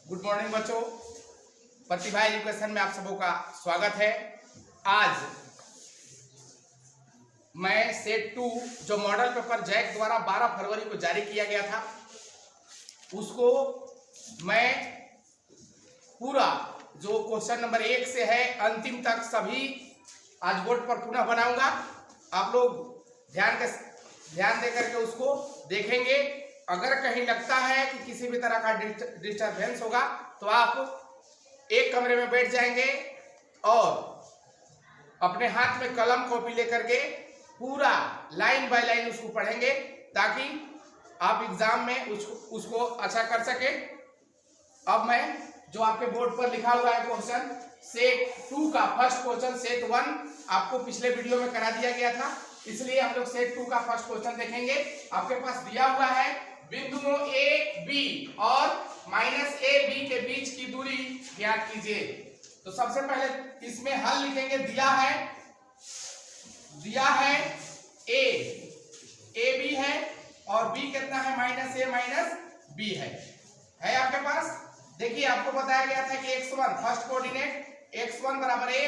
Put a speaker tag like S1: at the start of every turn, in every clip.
S1: Good morning बच्चों, प्रतिभा education में आप सबों का स्वागत है। आज मैं सेट 2 जो मॉडल पेपर जैक द्वारा 12 फरवरी को जारी किया गया था, उसको मैं पूरा जो क्वेश्चन नंबर 1 से है अंतिम तक सभी आज बोर्ड पर पुनः बनाऊंगा। आप लोग ध्यान दे करके उसको देखेंगे। अगर कहीं लगता है कि किसी भी तरह का डिस्टर्बेंस होगा तो आप एक कमरे में बैठ जाएंगे और अपने हाथ में कलम कॉपी लेकर के पूरा लाइन बाय लाइन उसको पढ़ेंगे, ताकि आप एग्जाम में उसको अच्छा कर सके। अब मैं जो आपके बोर्ड पर लिखा हुआ है क्वेश्चन सेट 2 का फर्स्ट क्वेश्चन, सेट 1 आपको पिछले वीडियो में करा दिया गया था, इसलिए हम लोग सेट 2 का फर्स्ट क्वेश्चन देखेंगे। आपके पास दिया हुआ है बिंदुओं ए बी और माइनस ए बी के बीच की दूरी ज्ञात कीजिए। तो सबसे पहले इसमें हल लिखेंगे। दिया है ए बी है और बी कितना है, माइनस ए माइनस बी है आपके पास। देखिए आपको बताया गया था कि x1 फर्स्ट कोऑर्डिनेट x1 बराबर a,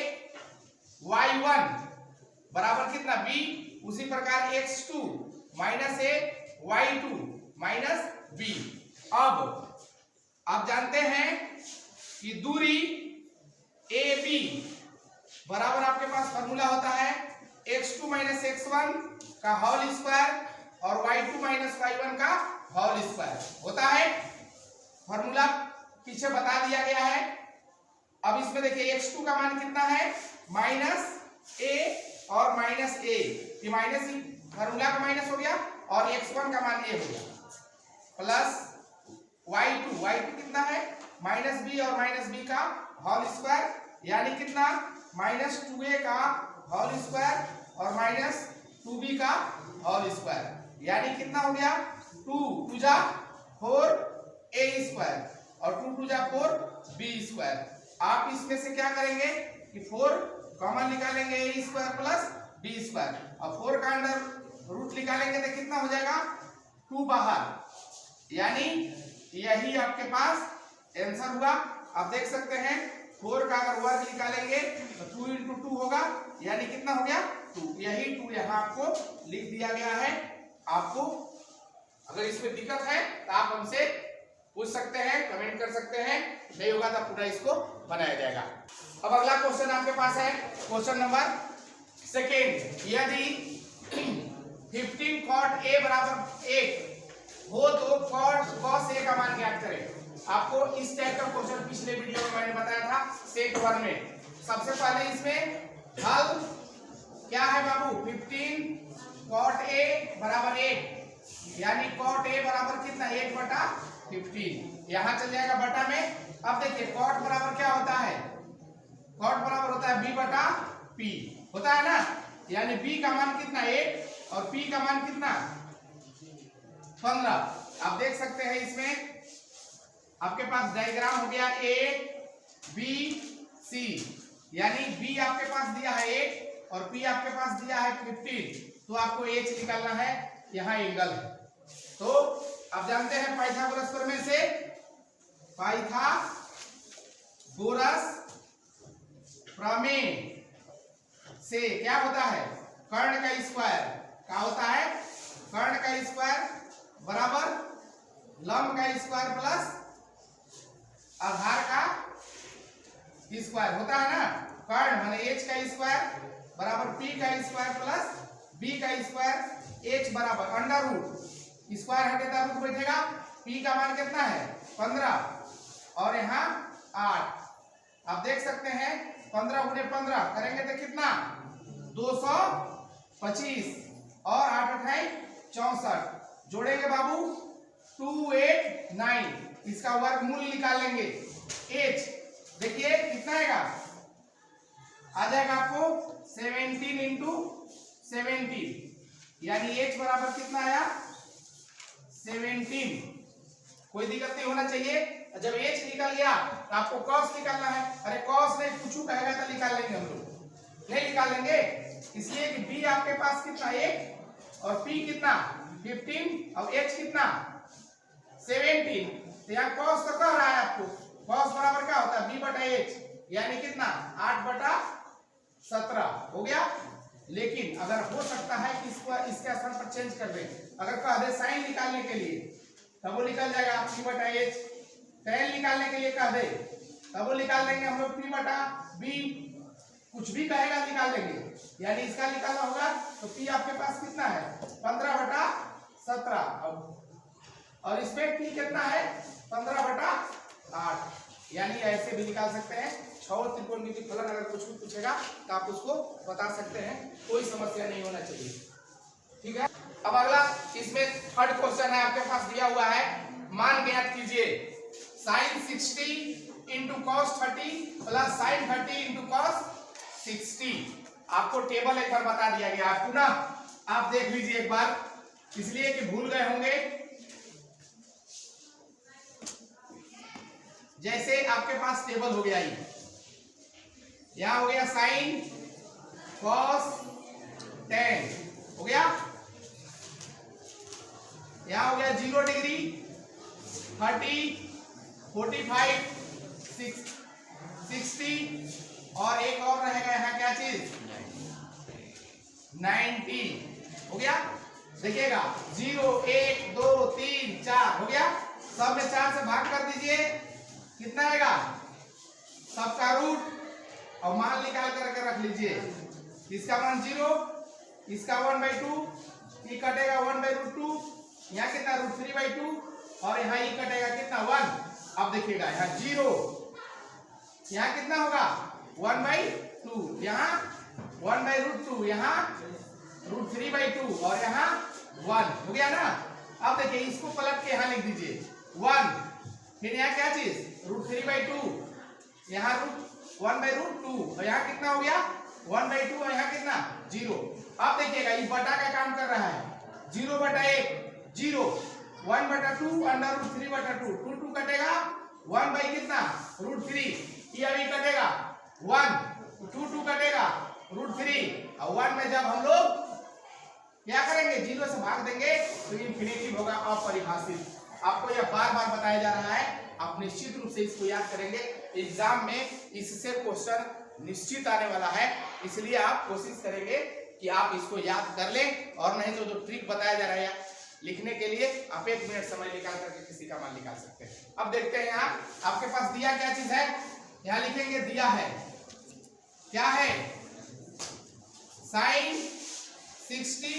S1: y1 बराबर कितना b, उसी प्रकार x2 minus a, y2 minus B. अब आप जानते हैं कि दूरी ए बी बराबर आपके पास फॉर्मूला होता है x2 माइनस x1 का होल स्क्वायर और y2 माइनस y1 का होल स्क्वायर होता है। फॉर्मूला पीछे बता दिया गया है। अब इसमें देखिए x2 का मान कितना है, माइनस ए और माइनस ए, ये माइनस फॉर्मूला का माइनस हो गया और x1 का मान ए हो गया, प्लस y2 कितना है, माइनस बी और माइनस बी का होल स्क्वायर, यानी कितना, माइनस 2a का होल स्क्वायर और माइनस 2b का होल स्क्वायर, यानी कितना हो गया, 2 जा 4a स्क्वायर और 2 जा 4b स्क्वायर। आप इसमें से क्या करेंगे कि 4 कॉमन निकालेंगे, a square plus b square, और 4 का अंडर रूट निकालेंगे तो कितना हो जाएगा, 2 बाहर, यानी यही आपके पास आंसर हुआ। आप देख सकते हैं 4 का अगर वर्ग निकालेंगे तो 2 × 2 होगा, यानी कितना हो गया, 2। यही 2 यहाँ आपको लिख दिया गया है। आपको अगर इसमें दिक्कत है तो आप हमसे पूछ सकते हैं, कमेंट कर सकते हैं, नहीं होगा तो पूरा इसको बनाया जाएगा। अब अगला क्वेश्चन आपके पास है क्वेश्चन नंबर 2। यदि 15 cot a बराबर 1 हो तो cos a का मान ज्ञात करें। आपको इस टाइप का क्वेश्चन पिछले वीडियो में मैंने बताया था सेट 1 में। सबसे पहले इसमें हल क्या है बाबू, 15 cot a बराबर 1, यानी cot a बराबर कितना, 1/15, यहां चल जाएगा बटा में। अब देखिए cot बराबर क्या होता है, cot बराबर होता है b/p, होता है ना, यानी b का मान कितना, 1 और p का मान कितना, 15। आप देख सकते हैं इसमें आपके पास डायग्राम हो गया a b c, यानी b आपके पास दिया है 1 और p आपके पास दिया है 15, तो आपको h निकालना है, यहाँ एंगल है। तो आप जानते हैं पाइथागोरस प्रमेय से, पाइथागोरस प्रमेय से क्या होता है, कर्ण का स्क्वायर क्या होता है, कर्ण का स्क्वायर बराबर लंब का स्क्वायर प्लस आधार का स्क्वायर होता है ना। कर्ण माने h का स्क्वायर बराबर p का स्क्वायर प्लस b का स्क्वायर, h बराबर अंडर रूट, स्क्वायर हटेगा रूट बैठेगा, p का मान कितना है, 15 और यहाँ 8। आप देख सकते हैं 15 × 15 करेंगे तो कितना, 225 और 8 × 64, जोड़ेंगे बाबू 289, इसका वर्गमूल निकालेंगे। h देखिए कितना आएगा, आ जाएगा आपको 17 × 70, यानी h बराबर कितना आया, 17। कोई दिक्कत नहीं होना चाहिए। जब h निकल गया तो आपको cos निकालना है। अरे cos नहीं कुछ कहेगा तो निकाल लेंगे हम लोग, नहीं निकाल लेंगे, इसलिए कि b आपके पास कितना, 1 और p कितना, 15 और h कितना, 17। तो यहाँ cos तो कह रहा है आपको, cos बराबर क्या होता है b बटा h, यानी कितना 8/17 हो गया। लेकिन अगर हो सकता है कि इसको इसके स्थान पर चेंज कर दें, अगर कह दे साइन निकालने के लिए तब वो निकल जाएगा p बटा h, tan निकालने के लिए कह दे तब वो निकाल देंगे हम लोग p बटा b, कुछ भी कहेगा निकाल लेंगे, यानी इसका निकालना होगा तो p आपके पास कितना है 15/17 और इसमें p कितना है 15/8, यानी ऐसे भी निकाल सकते हैं। छह त्रिकोणमिति फलन अगर कुछ भी पूछेगा तो आप उसको बता सकते हैं, कोई समस्या नहीं होना चाहिए, ठीक है। अब अगला इसमें थर्ड क्वेश्चन है, आपके पास दिया हुआ है, मान ज्ञात कीजिए sin 60 into cos 30 plus sin 30 into cos 60। आपको टेबल एक बार बता दिया गया है, पुनः आप देख लीजिए एक बार, इसलिए कि भूल गए होंगे। जैसे आपके पास टेबल हो गया, यहां हो गया sin cos tan हो गया, यहां हो गया 0 डिग्री 30 45 60 और एक और रहेगा यहाँ क्या चीज 90 हो गया। देखिएगा 0 1 2 3 4 हो गया, सब में 4 से भाग कर दीजिए, कितना आएगा सबका रूट और मान निकाल कर रख लीजिए, इसका मान 0, इसका 1/2, ये कटेगा 1/√2, यहाँ कितना √3/2 और यहाँ ये कटेगा कितना 1। अब देखिएगा यहाँ 0, यहाँ कितना होगा 1/2, यहाँ 1/√2, यहाँ √3/2 और यहाँ 1 हो गया ना। अब देखिए इसको पलट के यहाँ लिख दीजिए 1, फिर यहाँ क्या चीज √3/2, यहाँ 1/√2 और यहाँ कितना हो गया 1/2 और यहाँ कितना 0। अब देखिएगा ये बटा का काम कर रहा है, 0/1 0, 1/2 अंडर √3/2, 2 कटेगा 1 बाई कितना √3, ये अभी कटेगा 1, 2 कटेगा √3 और 1 में जब हम लोग क्या करेंगे 0 से भाग देंगे तो इंफिनिटी होगा अपरिभाषित। आपको यह बार बार बताया जा रहा है, आप निश्चित रूप से इसको याद करेंगे, एग्जाम में इससे क्वेश्चन निश्चित आने वाला है, इसलिए आप कोशिश करेंगे कि आप इसको याद कर लें, और नहीं तो जो ट्रिक बताया जा रहा है लिखने के लिए आप 1 मिनट समय निकाल करके किसी का मान निकाल सकते हैं। अब देखते हैं यहाँ आपके पास दिया क्या चीज है, यहाँ लिखेंगे दिया है क्या है sin 60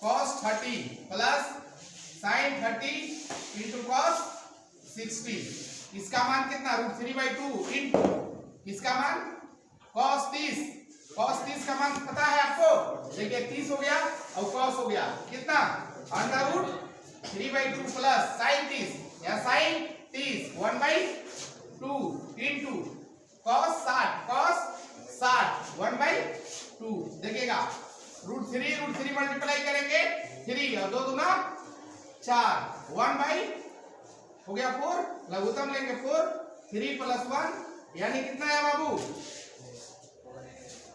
S1: cos 30 plus sin 30 into cos 60, इसका मान कितना √3/2 इंटू इसका मान cos 30 का मान पता है आपको, देखिए 30 हो गया और cos हो गया कितना √3/2 प्लस sin 30 या sin 30 1/2 इंटू cos 60 1/2। देखिएगा √3 मल्टीप्लाई करेंगे 3 और 2 दूना 4, 1 हो गया 4, लघुत्तम लेंगे 4, 3 प्लस 1 यानी कितना है बाबू,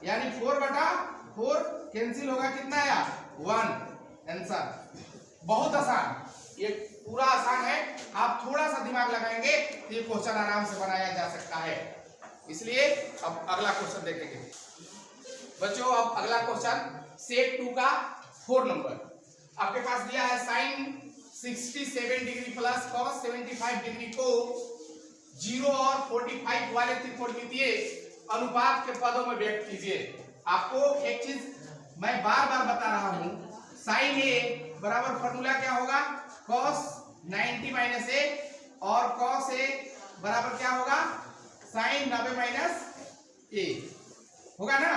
S1: यानी 4/4 कैंसिल होगा, कितना आया 1। आंसर बहुत आसान, ये पूरा आसान है, आप थोड़ा सा दिमाग लगाएंगे तो ये क्वेश्चन आराम से बनाया जा सकता है। इसलिए अब अगला क्वेश्चन देखेंगे बच्चों। अब अगला क्वेश्चन सेट 2 का 4 नंबर आपके पास दिया है, sin 67 degree plus cos 75 degree को 0 और 45 वाले त्रिकोणमितीय अनुपात के पदों में व्यक्त कीजिए। आपको एक चीज मैं बार बार बता रहा हूं, sin a बराबर फॉर्मूला क्या होगा cos 90 माइनस a और cos a बराबर क्या होगा sin 90 - a होगा ना।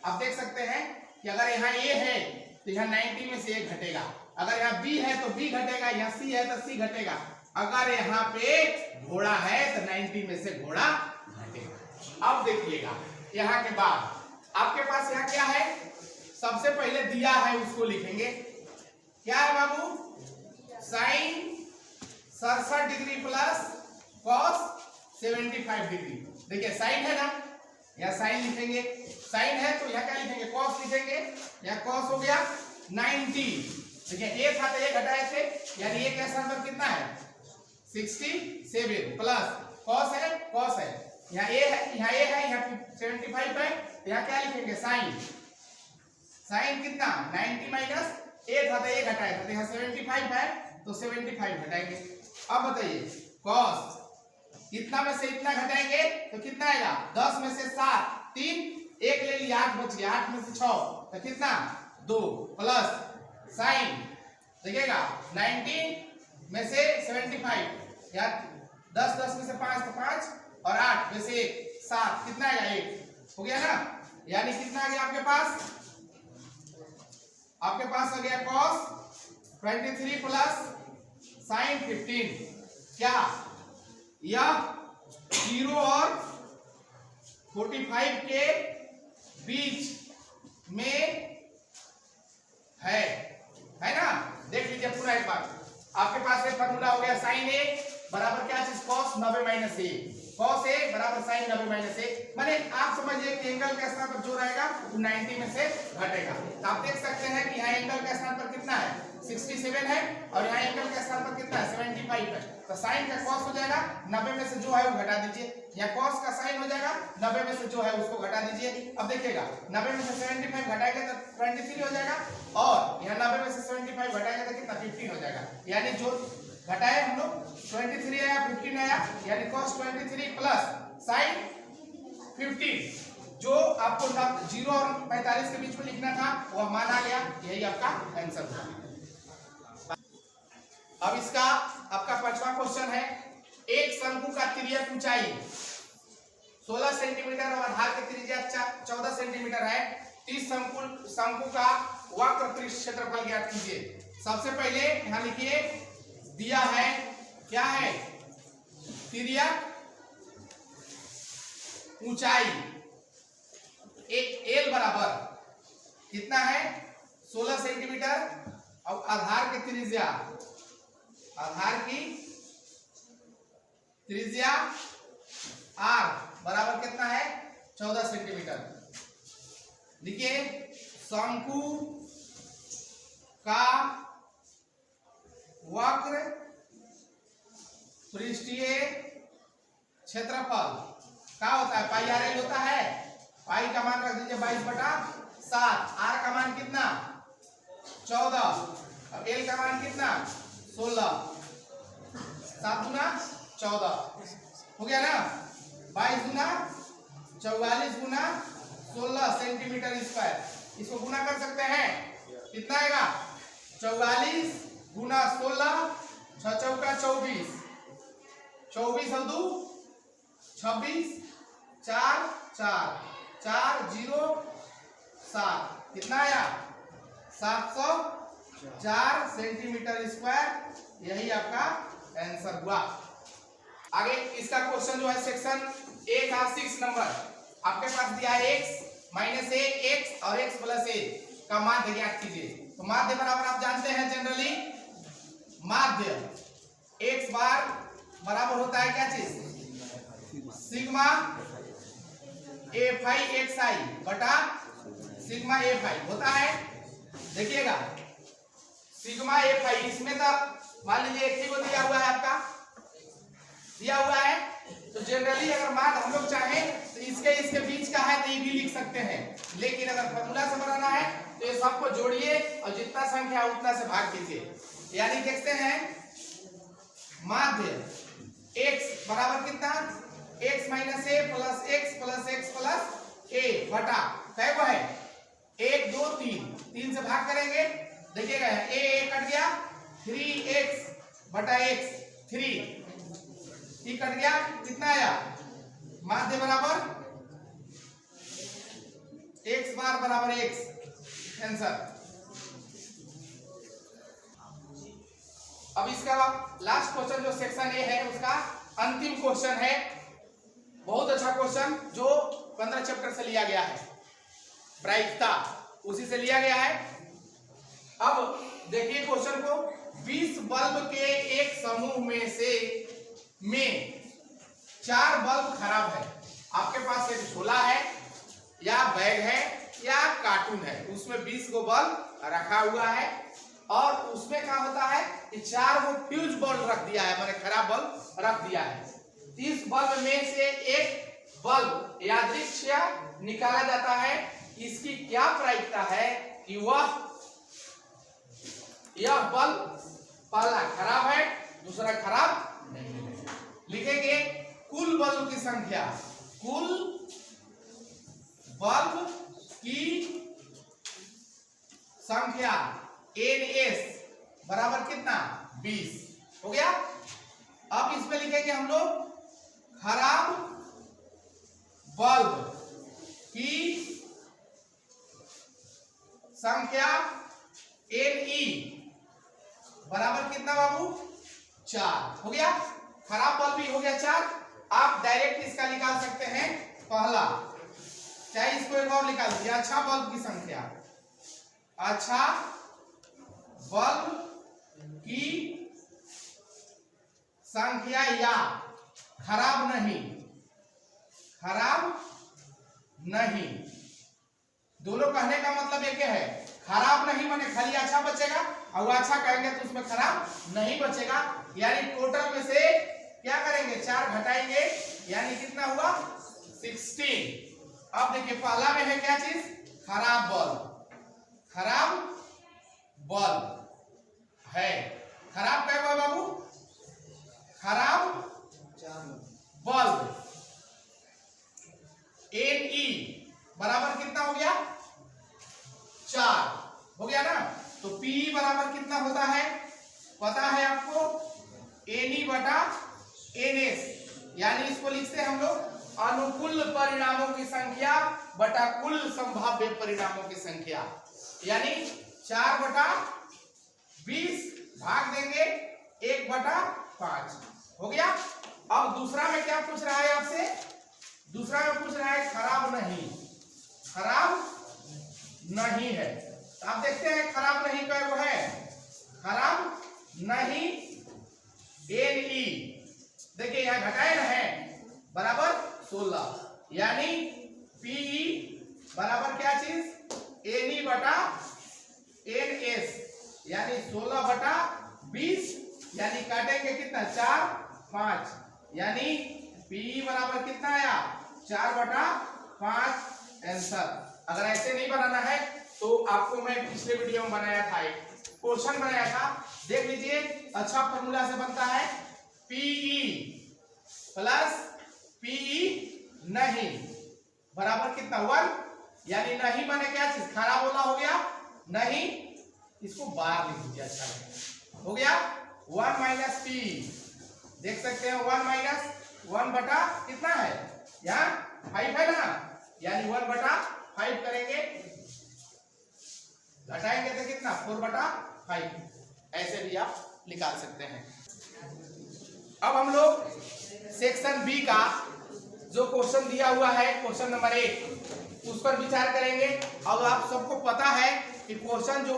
S1: आप देख सकते हैं कि अगर यहाँ a है तो यहाँ 90 में से a घटेगा, अगर यहाँ b है तो b घटेगा, यहाँ c है तो c घटेगा, अगर यहाँ पे घोड़ा है तो 90 में से घोड़ा घटेगा। अब देखिएगा यहाँ के बाद आपके पास यहाँ क्या है, सबसे पहले दिया है उसको लिखेंगे, क्या है बाबू sin 67 degree plus cos 75 degree. देखिए साइन है ना, यहाँ साइन लिखेंगे, साइन है तो यहाँ क्या लिखेंगे cos लिखेंगे, यहाँ cos हो गया 90। देखिए एक था तो एक घटाए थे, यानी एक स्थान पर कितना है 67 प्लस कॉस है, कॉस है, यहाँ ए है, यहाँ ए है, यहाँ 75 है, यहाँ क्या लिखेंगे साइन। साइन कितना 90 माइनस ए था तो ए घटाएगा, तो यहाँ 75 है तो 75 घटाएंगे। अब बताइए कॉस कितना में से इतना घटाएंगे तो कितना आएगा, 10 में से 7, 3, 1 ले लिया 8 बच गया, 8 में से 6 तो कितना 2 प्लस साइन देखिएगा 90 में से 75 या 10 में से 5 तो 5 और 8 में से 7 कितना आएगा 1 हो गया ना। यानी कितना आ गया आपके पास, आपके पास हो गया cos 23 प्लस साइन 15। क्या यह 0 और 45 के बीच में है ना। देख लीजिए पूरा एक बार, आपके पास ये फॉर्मूला हो गया साइन ए बराबर क्या चीज cos 90 माइनस ए, cos ए बराबर साइन 90 माइनस ए। माने आप समझिए कि एंगल के स्थान पर जो रहेगा वो 90 में से घटेगा। तो आप देख सकते हैं कि यहाँ एंगल के स्थान पर कितना है 67 है और यहाँ एंगल के स्थान पर कितना है 75 है। तो साइन का cos हो जाएगा 90 में से जो है वो घटा दीजिए, या cos का साइन हो जाएगा 90 में से जो है उसको घटा दीजिए। अब देखिएगा 90 में से 75 घटाएंगे तो 23 हो जाएगा और यहाँ 90 में से 75 घटाएंगे तो कितना 15 हो जाएगा। यानी जो घटाए हम लोग 23 आया 15 आया, यानी cos 23 प्लस साइन 15। जो आपको 0 और 45 के बीच में लिखना था वह मान आ गया, यही आपका आंसर था। अब इसका आपका पांचवा क्वेश्चन है, एक शंकु का तिर्यक ऊंचाई 16 सेंटीमीटर और आधार की त्रिज्या 14 सेंटीमीटर है। 30 शंकु का वक्र पृष्ठ क्षेत्रफल ज्ञात कीजिए। सबसे पहले यहाँ लिखिए दिया है क्या है तिर्यक ऊंचाई एल बराबर कितना है 16 सेंटीमीटर और आधार की त्रिज्या आर बराबर कितना है 14 सेंटीमीटर। देखिए शंकु का वक्र पृष्ठीय क्षेत्रफल क्या होता है पाई आर एल होता है। पाई का मान रख दीजिए 22/7, आर का मान कितना 14 और एल का मान कितना 16, 7 गुना 14 हो गया ना। 22 गुना 44 गुना 16 सेंटीमीटर स्क्वायर, इसको गुना कर सकते हैं कितना आएगा 44 गुना 16 6 चौका 24, 24 और 2 26, 4 4 4 0 7 कितना आया 704 सेंटीमीटर स्क्वायर, यही आपका आंसर हुआ। आगे इसका क्वेश्चन जो है सेक्शन ए का 6 नंबर, आपके पास दिया है x माइनस ए एक्स और x प्लस ए का माध्य ज्ञात कीजिए। तो माध्य बराबर आप जानते हैं जनरली माध्य x बार बराबर होता है क्या चीज सिग्मा ए फाई एक्स आई बटा सिग्मा ए फाई होता है। देखिएगा सिग्मा ए फाई इसमें तो मान लीजिए एक ही को दिया हुआ है, आपका दिया हुआ है तो जनरली अगर मान हम लोग चाहें तो इसके बीच का है तो ये भी लिख सकते हैं, लेकिन अगर फॉर्मूला से बनाना है तो ये सबको जोड़िए और जितना संख्या है उतना से भाग कीजिए। यानी देखते हैं माध्य x बराबर कितना x माइनस ए प्लस एक्स प्लस ए बटा क्या वो है 1 2 3 से भाग करेंगे। देखिएगा ए कट गया 3x बटा x 3 कट गया कितना आया माध्य बराबर x बार बराबर x आंसर। अब इसका लास्ट क्वेश्चन जो सेक्शन ए है उसका अंतिम क्वेश्चन है, बहुत अच्छा क्वेश्चन जो 15 चैप्टर से लिया गया है, प्रायिकता उसी से लिया गया है। अब देखिए क्वेश्चन को, 20 बल्ब के एक समूह में 4 बल्ब खराब है। आपके पास एक झोला है या बैग है या कार्टून है, उसमें 20 गो बल्ब रखा हुआ है और उसमें क्या होता है कि 4 गो फ्यूज बल्ब रख दिया है, मैंने खराब बल्ब रख दिया है। इस बल्ब में से एक बल्ब यादृच्छिक निकाला जाता है, इसकी क्या प्रायिकता है कि यह बल्ब पहला खराब है, दूसरा खराब नहीं है। लिखेंगे कुल बल्ब की संख्या, कुल बल्ब की संख्या NS बराबर कितना 20 हो गया। अब इसमें लिखेंगे हम लोग खराब बल्ब की संख्या NE बराबर कितना बाबू 4 हो गया। खराब बल्ब भी हो गया 4। आप डायरेक्ट इसका निकाल सकते हैं पहला, चाहे इसको एक और निकाल दीजिए, अच्छा बल्ब की संख्या, अच्छा बल्ब की संख्या या खराब नहीं, खराब नहीं, दोनों कहने का मतलब एक है। खराब नहीं माने खाली अच्छा बचेगा, और अच्छा कहेंगे तो उसमें खराब नहीं बचेगा। यानी टोटल में से क्या करेंगे 4 घटाएंगे, यानी कितना हुआ 16। अब देखिए पहला में है क्या चीज खराब बल्ब, खराब बल्ब है। खराब क्या हुआ बाबू, खराब बल्ब NE बराबर कितना हो गया 4 हो गया ना। तो PE बराबर कितना होता है पता है आपको, NE बटा NS, यानी इसको लिखते हैं हम लोग अनुकूल परिणामों की संख्या बटा कुल संभाव्य परिणामों की संख्या, यानी 4 बटा 20 भाग देंगे 1 बटा 5 हो गया। अब दूसरा में क्या पूछ रहा है आपसे, दूसरा में पूछ रहा है खराब नहीं, खराब नहीं है। तो आप देखते हैं खराब नहीं का वो है खराब नहीं NE, देखिए यहां घटाए ना है बराबर 16, यानी PE बराबर क्या चीज NE बटा NS, यानी 16 बटा 20, यानी काटेंगे कितना 4 5, यानी PE बराबर कितना आया 4 बटा 5 आंसर। अगर ऐसे नहीं बनाना है तो आपको मैं पिछले वीडियो में बनाया था, एक क्वेश्चन बनाया था, देख लीजिए। अच्छा फॉर्मूला से बनता है PE प्लस PE नहीं बराबर कितना 1, यानी नहीं माने क्या चीज खराब होना हो गया नहीं, इसको बाहर लिख दीजिए, अच्छा हो गया 1 माइनस PE, देख सकते हैं 1 माइनस 1 बटा कितना है यहाँ 5 है ना, यानी 1 बटा 5 करेंगे, घटाएंगे तो कितना 4 बटा 5, ऐसे भी आप निकाल सकते हैं। अब हम लोग सेक्शन बी का जो क्वेश्चन दिया हुआ है क्वेश्चन नंबर 1 उस पर विचार करेंगे। और आप सबको पता है कि क्वेश्चन जो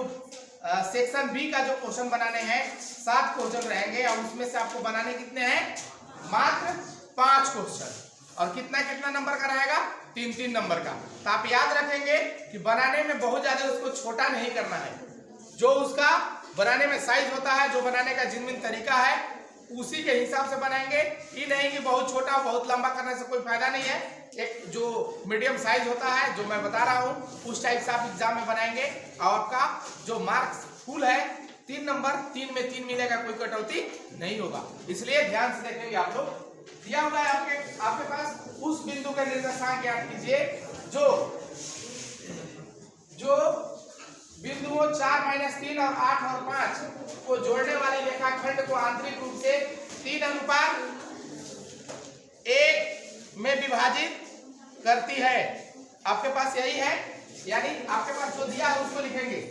S1: सेक्शन बी का जो क्वेश्चन बनाने हैं 7 क्वेश्चन रहेंगे, और उसमें से आपको बनाने कितने हैं मात्र 5 क्वेश्चन, और कितना कितना नंबर का रहेगा 3-3 नंबर का। तो आप याद रखेंगे कि बनाने में बहुत ज्यादा उसको छोटा नहीं करना है, जो उसका बनाने में साइज होता है, जो बनाने का जिनमिन तरीका है उसी के हिसाब से बनाएंगे। ये नहीं कि बहुत छोटा बहुत लंबा करने से कोई फायदा नहीं है, एक जो मीडियम साइज होता है जो मैं बता रहा हूँ उस टाइप से आप एग्जाम में बनाएंगे, और आपका जो मार्क्स फुल है 3 नंबर 3 में 3 मिलेगा, कोई कटौती नहीं होगा। इसलिए ध्यान से देखेंगे आप लोग। दिया हुआ है आपके पास उस बिंदु का निर्देशांक याद कीजिए जो बिंदुओं 4 माइनस 3 और 8 और 5 को जोड़ने वाली रेखाखंड को आंतरिक रूप से 3:1 में विभाजित करती है। आपके पास यही है, यानी आपके पास जो दिया है उसको लिखेंगे,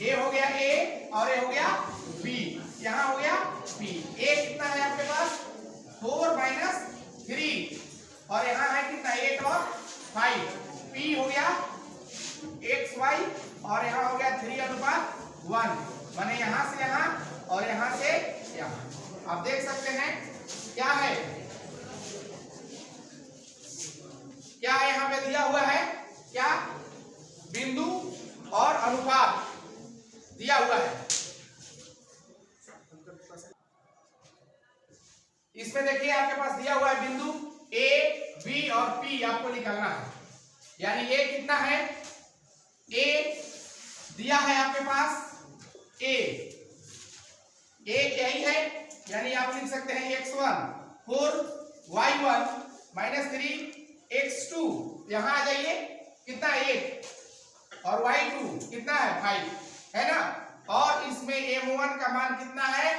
S1: ए हो गया ए और ए हो गया बी, यहां हो गया बी। ए कितना है आपके पास 4 माइनस 3 और यहां है कितना 8 और 5। पी हो गया एक्स वाई और यहां हो गया 3:1, माने यहां से यहां और यहां से यहां। आप देख सकते हैं क्या है, क्या यहां पे दिया हुआ है, क्या बिंदु और अनुपात दिया हुआ है। इसमें देखिए आपके पास दिया हुआ है बिंदु ए, बी और पी आपको निकालना है। यानी ये कितना है, ए दिया है आपके पास ए यही है, यानी आप लिख सकते हैं x1 4 y1 माइनस 3 x2, यहां आ जाइए कितना 8 और y2 कितना है 5 है ना, और इसमें m1 का मान कितना है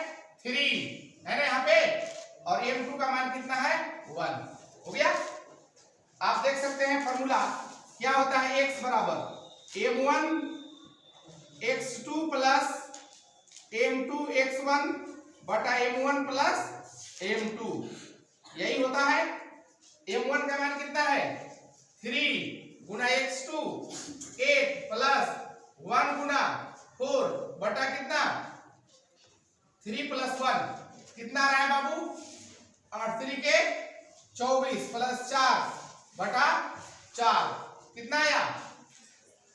S1: 3 है ना यहाँ पे, और m2 का मान कितना है 1। हो गया। आप देख सकते हैं फॉर्मूला क्या होता है, x बराबर m1 x2 plus m2 x1 बटा m1 प्लस m2, यही होता है। m1 का मान कितना है 3 गुना x2 8 प्लस 1 गुना 4 बटा कितना 3 प्लस 1 कितना रहा है बाबू 8 3 के 24 प्लस 4 बटा 4 कितना आया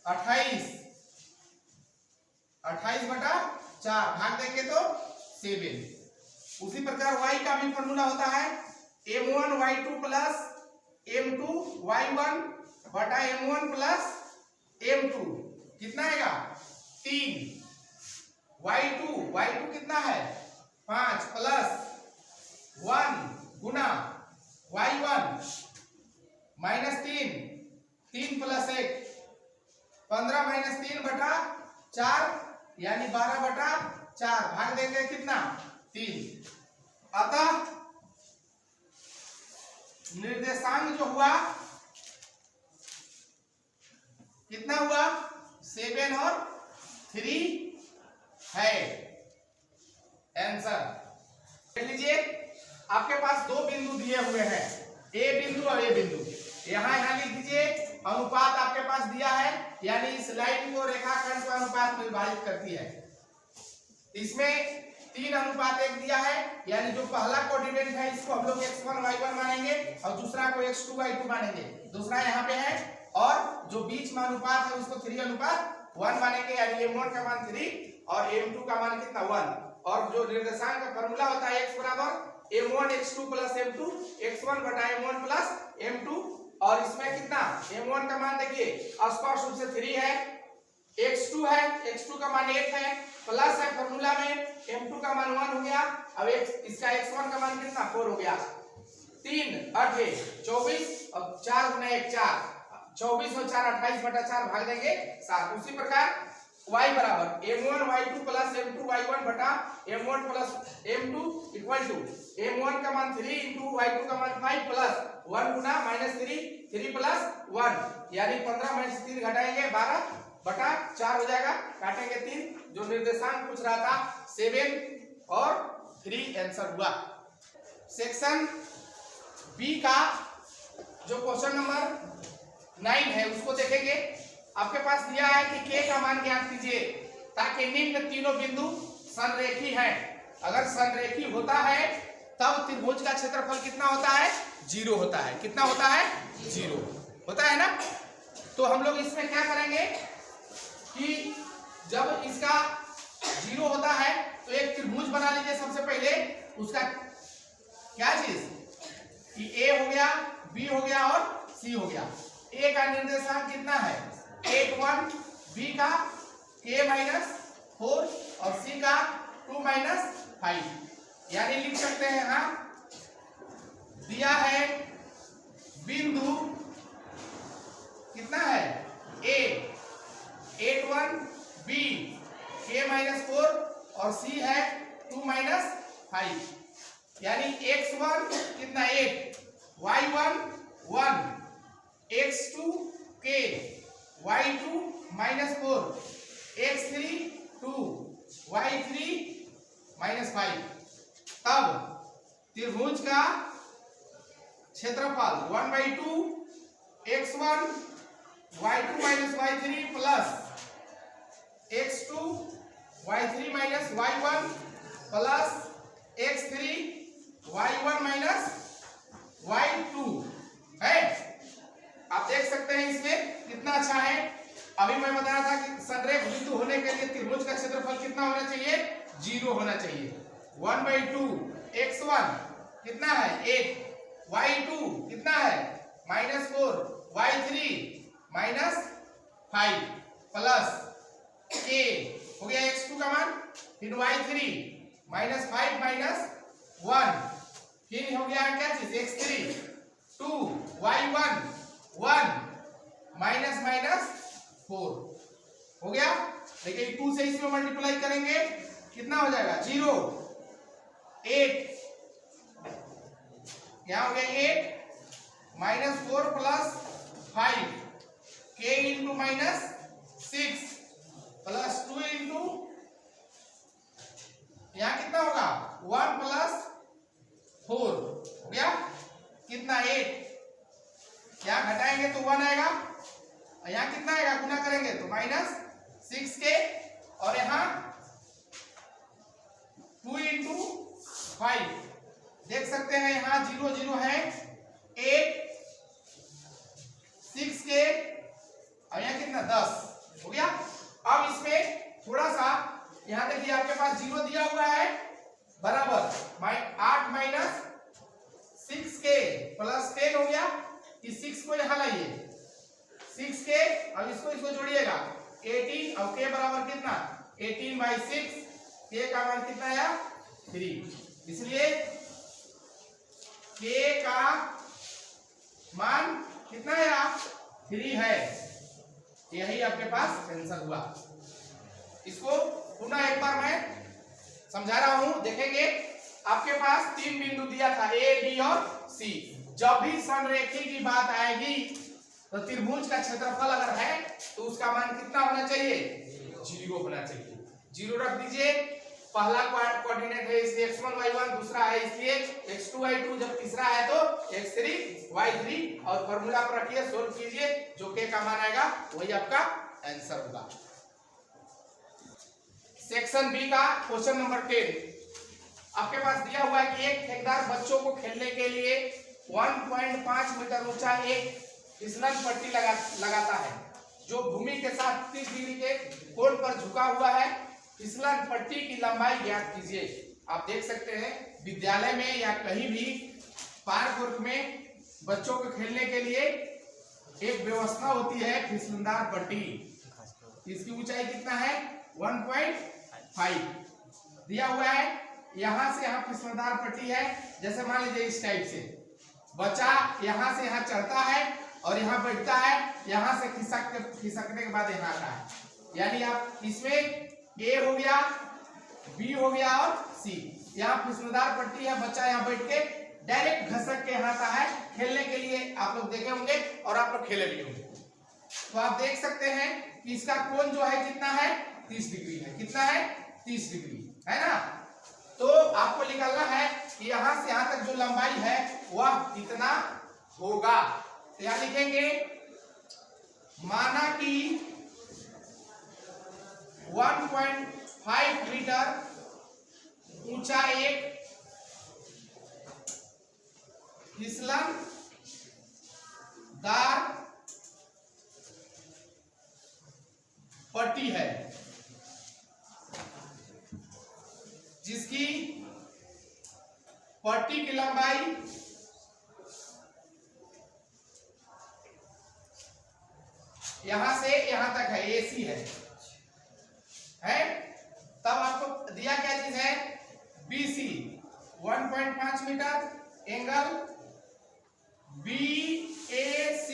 S1: 28 बटा 4 भाग देंगे तो 7। उसी प्रकार y का भी फॉर्मूला होता है m1 y2 plus m2 y1 बटा m1 प्लस m2 कितना आएगा 3 y2 कितना है 5 प्लस 1 गुना y1 माइनस 3 प्लस 1 15 माइनस 3 बटा 4 यानी 12 बटा 4 भाग देंगे कितना 3। अतः निर्देशांक जो हुआ कितना हुआ 7 और 3 है आंसर। देख लीजिए आपके पास दो बिंदु दिए हुए हैं, ए बिंदु और ए बिंदु, यहाँ लिख दीजिए अनुपात आपके पास दिया है, यानी इस लाइन को रेखाखंड के अनुपात में विभाजित करती है। इसमें 3:1 दिया है, यानी जो पहला कोऑर्डिनेट है इसको हम लोग x1 y1 मानेंगे और दूसरा को x2 y2 मानेंगे, दूसरा यहाँ पे है, और जो बीच में अनुपात है उसको 3:1 मानेंगे, यानी m1 का मान 3 और m2 का मान कितना 1। और जो निर्देशांक का फॉर्मूला होता है x बराबर m1 x2 plus m2 x1 बटा m1 प्लस m2, और इसमें कितना m1 का मान देखिए स्पष्ट रूप से 3 है, x2 है, x2 का मान 8 है, प्लस है फॉर्मूला में m2 का मान 1 हो गया। अब इसका x1 का मान कितना 4 हो गया, 3 8 24 और 4 गुना 1 4, 24 और 4 28 बटा 4 भाग देंगे 7। उसी प्रकार y बराबर m1 y2 plus m2 y1 बटा m1 plus m2 equal to m1 का मान 3 इंटू y2 का मान 5 प्लस 1 गुना माइनस 3 प्लस 1, यानी 15 माइनस 3 घटाएंगे 12 बटा 4 हो जाएगा, काटेंगे 3। जो निर्देशांक पूछ रहा था 7 और 3 आंसर हुआ। सेक्शन बी का जो क्वेश्चन नंबर 9 है उसको देखेंगे। आपके पास दिया है कि k का मान ज्ञात कीजिए ताकि निम्न तीनों बिंदु संरेखी हैं। अगर संरेखी होता है तब त्रिभुज का क्षेत्रफल कितना होता है 0 होता है। कितना होता है 0 होता है ना। तो हम लोग इसमें क्या करेंगे कि जब इसका 0 होता है तो एक त्रिभुज बना लीजिए सबसे पहले। उसका क्या चीज कि a हो गया, b हो गया और c हो गया। a का निर्देशांक कितना है 8 1, b का k-4 और c का 2-5, यानी लिख सकते हैं यहाँ दिया है बिंदु कितना है a 8 1, b k-4 और c है 2-5, यानी x1 कितना 8, y1 1, x2 k, y2 -4, x3 2, y3 -5। तब त्रिभुज का क्षेत्रफल 1/2 x1 y2 y3 plus x2 y3 y1 plus x3 y1 y2 है। आप देख सकते हैं इसमें कितना अच्छा है। अभी मैं बताया था कि संरेख बिंदु होने के लिए त्रिभुज का क्षेत्रफल कितना होना चाहिए 0 होना चाहिए। 1/2 x1 कितना है 8, y2 कितना है -4, y3 -5 प्लस k हो गया x2 का मान, फिर y3 -5 -1, फिर हो गया क्या चीज x3 2, y1 1 -4 हो गया। देखिए 2 से इसमें मल्टीप्लाई करेंगे कितना हो जाएगा 0, 8 क्या हो गया 8 -4 plus 5 k into -6 plus 2 into यहाँ कितना होगा 1 प्लस 4 हो गया कितना 8, यहाँ घटाएंगे तो 1 आएगा, यहाँ कितना आएगा गुना करेंगे तो -6k और यहाँ 2 इंटू 5 देख सकते हैं यहाँ 0 0 है 8 6k और यहाँ कितना 10 हो गया। अब इसमें थोड़ा सा यहाँ देखिए आपके पास 0 दिया हुआ है बराबर 8 माइनस 6k प्लस 10 हो गया। इस 6 को यहाँ लाइए 6k अब इसको जोड़िएगा 18 और k बराबर कितना 18/6 k का मान कितना आया 3, इसलिए k का मान कितना आया 3 है। यही आपके पास आंसर हुआ। इसको पुनः एक बार मैं समझा रहा हूं, देखेंगे आपके पास 3 बिंदु दिया था A, B और C। जब भी संरेखी की बात आएगी तो त्रिभुज का क्षेत्रफल अगर है तो उसका मान कितना होना चाहिए 0 होना चाहिए। 0 रख दीजिए, पहला कोऑर्डिनेट है इसलिए x1 y1, दूसरा है इसलिए x2 y2, जब तीसरा है तो x3 y3 और फॉर्मूला पर रखिए, सोल्व कीजिए, जो k का मान आएगा वही आपका आंसर होगा। सेक्शन बी का क्वेश्चन नंबर 10 आपके पास दिया हुआ है कि एक ठेकेदार बच्चों को खेलने के लिए 1.5 मीटर ऊंचा एक फिसलन पट्टी लगाता है जो भूमि के साथ 30 डिग्री के कोण पर झुका हुआ है। फिसलन पट्टी की लंबाई ज्ञात कीजिए। आप देख सकते हैं विद्यालय में या कहीं भी पार्क वर्क में बच्चों को खेलने के लिए एक व्यवस्था होती है फिसलनदार पट्टी। इसकी ऊंचाई कितना है 1.5 दिया हुआ है। यहां से यहाँ फिसलनदार पट्टी है, जैसे मान लीजिए इस टाइप से बच्चा यहां से यहाँ चढ़ता है और यहाँ बैठता है, यहां से खिसकने के बाद यहाँ आता है, यानी आप इसमें A हो गया, B हो गया और C। यहाँ फिसलनदार पट्टी है, बच्चा यहाँ बैठ के डायरेक्ट घसक के यहाँ आता है। खेलने के लिए आप लोग देखे होंगे और आप लोग खेले भी होंगे। तो आप देख सकते हैं कि इसका कोण जो है कितना है 30 डिग्री है। कितना है 30 डिग्री है ना। तो आपको निकालना है कि यहाँ से यहाँ तक जो लंबाई है वह कितना होगा। तो यहाँ लिखेंगे माना कि 1.5 मीटर ऊंचा एक फिसलनदार पट्टी है जिसकी पट्टी की लंबाई यहां से यहां तक है, AC है। तब आपको दिया क्या चीज है BC 1.5 मीटर, एंगल BAC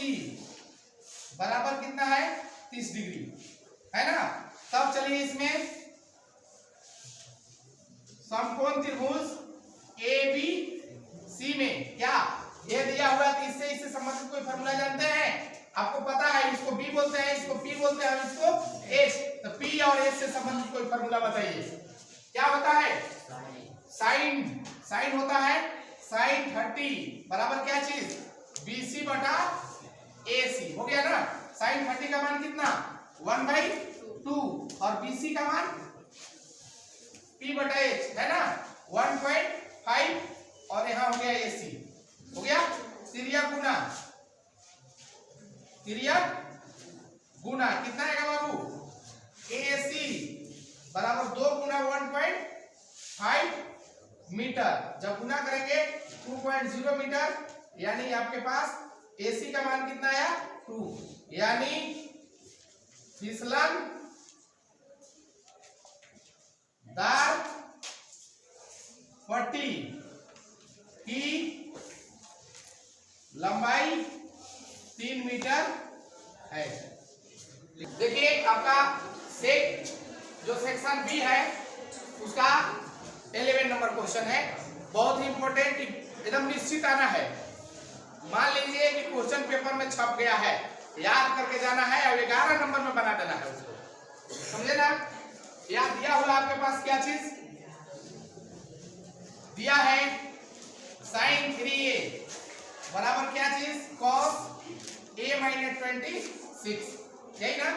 S1: बराबर कितना है 30 डिग्री है ना। तब चलिए इसमें समकोण त्रिभुज ABC में क्या ये दिया हुआ है, इससे इससे संबंधित कोई फॉर्मूला जानते हैं? आपको पता है इसको B बोलते हैं, इसको P बोलते हैं, इसको H। तो P और H से संबंधित कोई फॉर्मूला बताइए। क्या होता है साइन होता है sin 30 बराबर क्या चीज BC बटा AC हो गया ना। sin 30 का मान कितना 1/2 और BC का मान P बटा H है ना 1.5 और यहाँ हो गया AC हो गया। तिर्यक गुना कितना आएगा बाबू AC बराबर 2 गुना 1.5 मीटर। जब गुना करेंगे 0.0 मीटर, यानी आपके पास AC का मान कितना आया 2, यानी फिसलन दार पट्टी की लंबाई 3 मीटर है। देखिए आपका जो सेक्शन बी है उसका 11 नंबर क्वेश्चन है, बहुत ही इंपॉर्टेंट, एकदम निश्चित आना है। मान लीजिए कि क्वेश्चन पेपर में छप गया है, याद करके जाना है और 11 नंबर में बना देना है उसको, समझे ना। याद दिया हुआ आपके पास क्या चीज दिया है, sin 3a बराबर क्या चीज cos a माइनस 26, यही ना।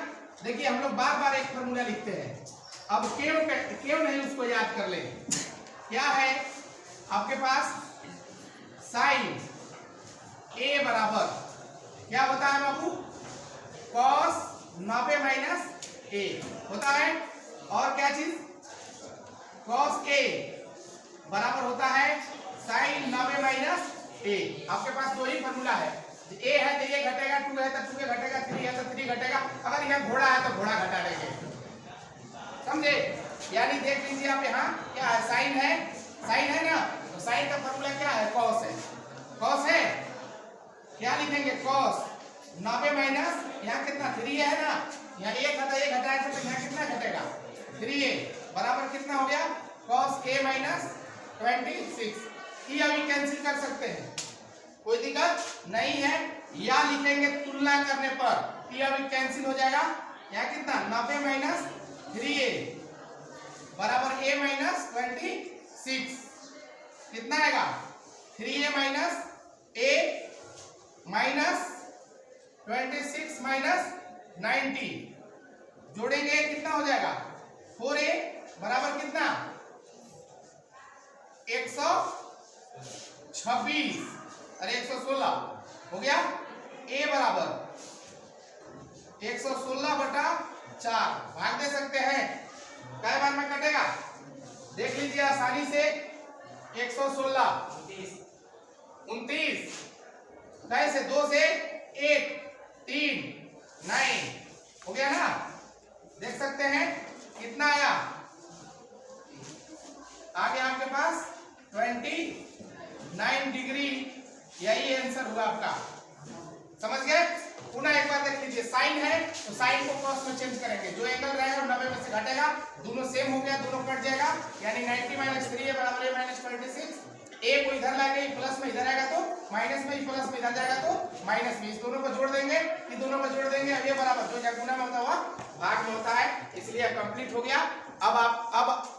S1: देखिए हम लोग बार बार एक फॉर्मूला लिखते हैं, अब क्यों नहीं उसको याद कर ले। क्या है आपके पास sin a बराबर क्या होता है बाबू, cos 90 माइनस a होता है, और क्या चीज cos a बराबर होता है sin 90 माइनस a। आपके पास दो ही फॉर्मूला है, a है तो ये घटेगा, 2 है तो 2 घटेगा, 3 है तो 3 घटेगा, अगर यह घोड़ा है तो घोड़ा घटा देंगे, समझे। यानी देख लीजिए आप यहाँ क्या है, साइन है ना, तो साइन का फॉर्मूला क्या है, cos है, cos है, क्या लिखेंगे cos 90 माइनस यहाँ कितना 3 है ना, यहाँ 1 था, 1 घटाया तो यहाँ कितना घटेगा 3a बराबर कितना हो गया cos a माइनस 26। ये अभी कैंसिल कर सकते हैं, कोई दिक्कत नहीं है, या लिखेंगे तुलना करने पर ये अभी कैंसिल हो जाएगा। यहाँ कितना 90 माइनस 3a बराबर a माइनस 26, कितना आएगा 3a minus a minus 26 minus 90, जोड़ेंगे कितना हो जाएगा 4a बराबर कितना 126 अरे 116 हो गया, a बराबर 116/4 भाग दे सकते हैं, कै बार में कटेगा देख लीजिए आसानी से, 116 29 कैसे 2 से 8 3 9 हो गया ना, देख सकते हैं कितना आया, आ गया आपके पास 29 डिग्री, यही आंसर हुआ आपका, समझ गए। पुनः एक बार देख लीजिए, साइन है तो साइन को कॉस में चेंज करेंगे, जो एंगल रहेगा 90 में से घटेगा, दोनों सेम हो गया, दोनों कट जाएगा, यानी 90 माइनस 3 बराबर a माइनस 26, a को इधर लाएंगे प्लस में इधर आएगा तो माइनस में, प्लस में इधर जाएगा तो माइनस में, इस दोनों को जोड़ देंगे, इन दोनों को जोड़ देंगे, ये बराबर जो गुना में होता हुआ भाग में होता है, इसलिए कंप्लीट हो गया। अब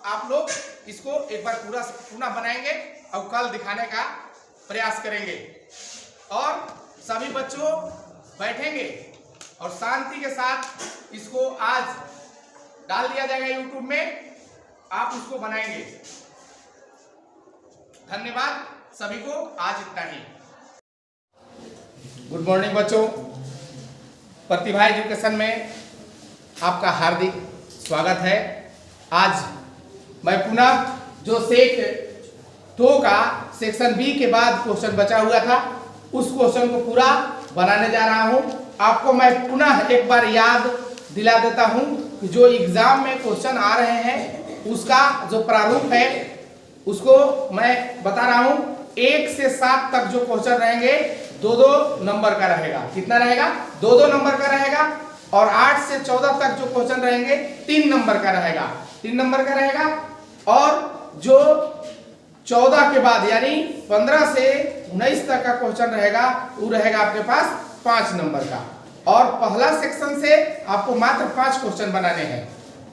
S1: आप लोग इसको एक बार पुनः बनाएंगे और कल दिखाने का प्रयास करेंगे, और सभी बच्चों बैठेंगे और शांति के साथ इसको आज डाल दिया जाएगा YouTube में, आप उसको बनाएंगे। धन्यवाद सभी को, आज इतना ही। गुड मॉर्निंग बच्चों, प्रतिभा एजुकेशन में आपका हार्दिक स्वागत है। आज मैं पुनः जो सेट 2 का सेक्शन बी के बाद क्वेश्चन बचा हुआ था उस क्वेश्चन को पूरा बनाने जा रहा हूं। आपको मैं पुनः एक बार याद दिला देता हूं कि जो एग्जाम में क्वेश्चन आ रहे हैं उसका जो प्रारूप है उसको मैं बता रहा हूं। 1 से 7 तक जो क्वेश्चन रहेंगे 2-2 नंबर का रहेगा, कितना रहेगा 2-2 नंबर का रहेगा, और 8 से 14 तक जो क्वेश्चन रहेंगे 3 नंबर का रहेगा, 3 नंबर का रहेगा, और जो 14 के बाद यानी 15 से 19 तक का क्वेश्चन रहेगा वो रहेगा आपके पास 5 नंबर का, और पहला सेक्शन से आपको मात्र 5 क्वेश्चन बनाने हैं,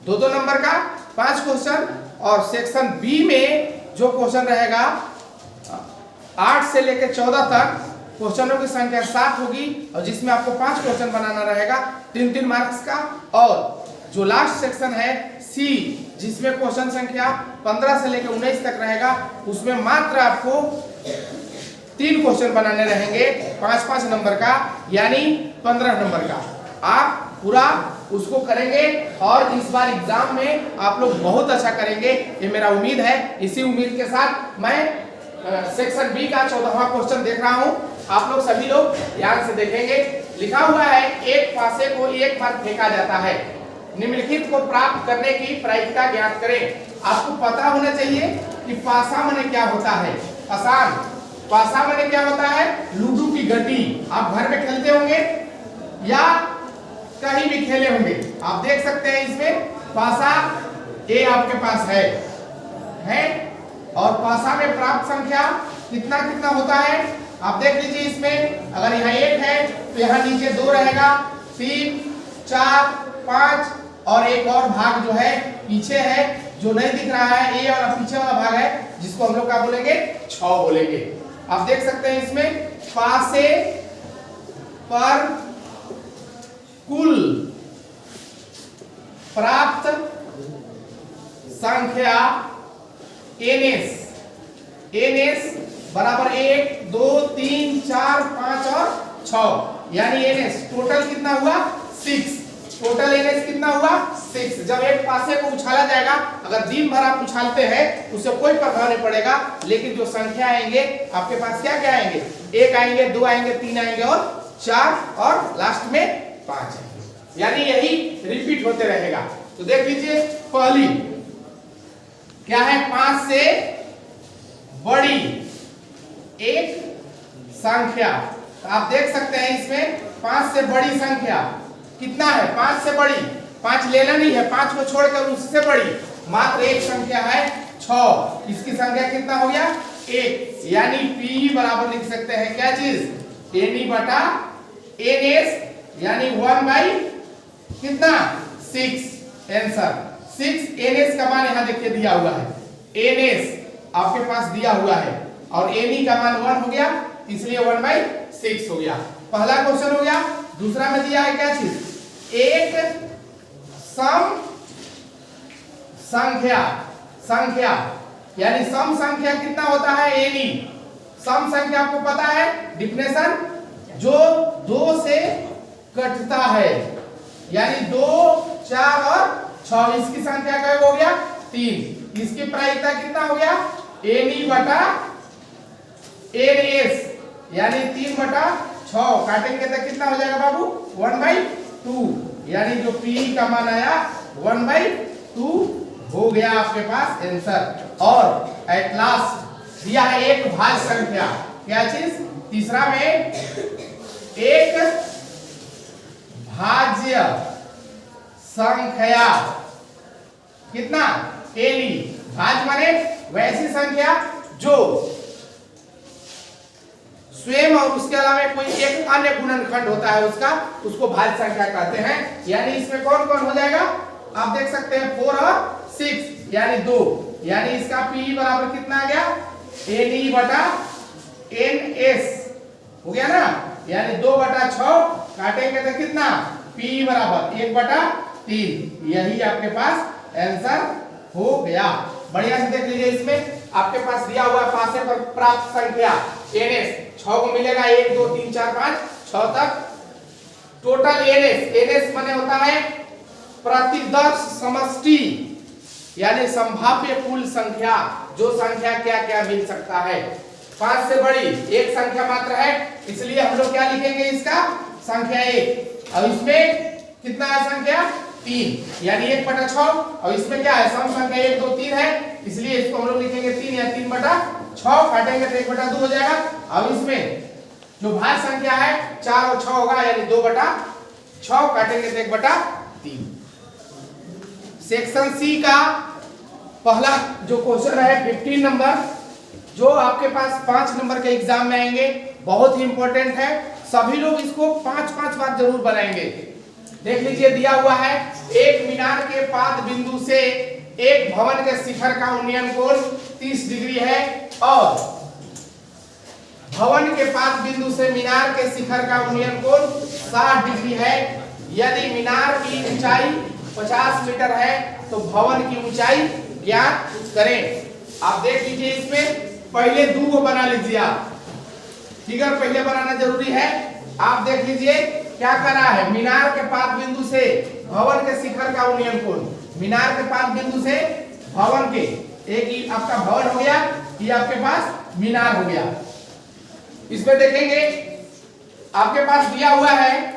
S1: 2-2 नंबर का 5 क्वेश्चन, और सेक्शन बी में जो क्वेश्चन रहेगा 8 से लेकर 14 तक क्वेश्चनों की संख्या 7 होगी, और जिसमें आपको 5 क्वेश्चन बनाना रहेगा 3-3 मार्क्स का, और जो लास्ट सेक्शन है सी जिसमें क्वेश्चन संख्या 15 से लेकर 19 तक रहेगा उसमें मात्र आपको 3 क्वेश्चन बनाने रहेंगे 5-5 नंबर का, यानी 15 नंबर का। आप पूरा उसको करेंगे और इस बार एग्जाम में आप लोग बहुत अच्छा करेंगे, ये मेरा उम्मीद है। इसी उम्मीद के साथ मैं सेक्शन बी का 14वां क्वेश्चन देख रहा हूं। आप लोग सभी लोग ध्यान से देखेंगे। लिखा हुआ है एक पासे को एक बार फेंका जाता है, निम्नलिखित को प्राप्त करने की प्रायिकता ज्ञात करें। आपको पता होना चाहिए कि पासा माने क्या होता है। आसान पासा माने क्या होता है? लूडो की गड्डी। आप घर में खेलते होंगे या कहीं भी खेले होंगे। आप देख सकते हैं इसमें पासा ए आपके पास है और पासा में प्राप्त संख्या कितना कितना होता है आप देख लीजिए। इसमें अगर यहाँ 1 है तो यहाँ नीचे 2 रहेगा, 3, 4, 5 और एक और भाग जो है पीछे है जो नहीं दिख रहा है, ए और पीछे वाला भाग है जिसको हम लोग क्या बोलेंगे? 6 बोलेंगे। आप देख सकते हैं इसमें पासे पर कुल प्राप्त संख्या एनएस बराबर 1, 2, 3, 4, 5 और 6 यानी एनएस टोटल कितना हुआ? 6। टोटल एनएस कितना हुआ? 6। जब एक पासे को उछाला जाएगा, अगर दिन भर आप उछालते हैं उससे कोई प्रभाव नहीं पड़ेगा, लेकिन जो संख्या आएंगे आपके पास क्या क्या आएंगे? 1 आएंगे, 2 आएंगे, 3 आएंगे और 4 और लास्ट में 5 आएंगे। यानी यही रिपीट होते रहेगा। तो देख लीजिए पहली क्या है? 5 से बड़ी एक संख्या। तो आप देख सकते हैं इसमें 5 से बड़ी संख्या कितना है? 5 से बड़ी 5 लेना नहीं है, 5 को छोड़कर उससे बड़ी मात्र एक संख्या है 6। इसकी संख्या कितना हो गया? 1। यानी P बराबर लिख सकते हैं क्या चीज? Ne बटा NS यानी 1 कितना? 6। आंसर 6 NS का मान यहाँ देखिए दिया हुआ है। NS आपके पास दिया हुआ है और Ne का मान 1 हो गया, इसलिए 1/6 हो गया। पहला क्वेश्चन हो गया। दूसरा में दिया है क्या चीज? एक सम संख्या यानी सम संख्या कितना होता है? Ne। सम संख्या आपको पता है डिफिनेशन, जो 2 से कटता है यानी 2, 4 और 6। इसकी संख्या क्या हो गया? 3। इसकी प्रायिकता कितना हो गया? Ne बटा NS यानी 3/6 काटेंगे तो कितना हो जाएगा बाबू? 1/2 यानी जो P का मान आया 1/2 हो गया आपके पास आंसर। और एट लास्ट दिया है एक भाज्य संख्या। क्या चीज? तीसरा में एक भाज्य संख्या कितना? Ne। भाज्य माने वैसी संख्या जो स्वयं और उसके अलावा कोई एक अन्य गुणनखंड होता है उसको भाज्य संख्या कहते हैं। यानी इसमें कौन कौन हो जाएगा? आप देख सकते हैं 4 और 6 यानी 2। यानी इसका P बराबर कितना आ गया? Ne बटा NS हो गया ना, यानी 2/6 काटेंगे तो कितना? P बराबर 1/3। यही आपके पास आंसर हो गया। बढ़िया से देख लीजिए। इसमें आपके पास दिया हुआ पासे पर प्राप्त संख्या NS 6 को मिलेगा, 1, 2, 3, 4, 5, 6 तक। टोटल NS माने होता है प्रतिदर्श समष्टि यानी संभाव्य कुल संख्या, जो संख्या क्या क्या मिल सकता है। 5 से बड़ी एक संख्या मात्र है, इसलिए हम लोग क्या लिखेंगे? इसका संख्या 1। और इसमें कितना है संख्या? 3 यानी 1/6। और इसमें क्या है? सम संख्या 1, 2, 3 है, इसलिए इसको हम लोग लिखेंगे 3 या 3/6 काटेंगे तो 1/2 हो जाएगा। अब इसमें जो भाज्य संख्या है 4 और 6 होगा यानी 2/6 काटेंगे तो 1/3। सेक्शन सी का पहला जो क्वेश्चन है 15 नंबर, जो आपके पास 5 नंबर के एग्जाम में आएंगे, बहुत ही इंपॉर्टेंट है। सभी लोग इसको 5-5 बार जरूर बनाएंगे। देख लीजिए दिया हुआ है एक मीनार के पाद बिंदु से एक भवन के शिखर का उन्नयन कोण 30 डिग्री है और भवन के पाद बिंदु से मीनार के शिखर का उन्नयन कोण 60 डिग्री है। यदि मीनार की ऊंचाई 50 मीटर है तो भवन की ऊंचाई ज्ञात करें। आप देख लीजिए इसमें पहले 2 को बना लीजिए। आप फिगर पहले बनाना जरूरी है। आप देख लीजिए क्या कर रहा है? मीनार के पाद बिंदु से भवन के शिखर का उन्नयन कोण, मीनार के पाद बिंदु से भवन के, एक ही आपका भवन हो गया, ये आपके पास मीनार हो गया। इसमें देखेंगे आपके पास दिया हुआ है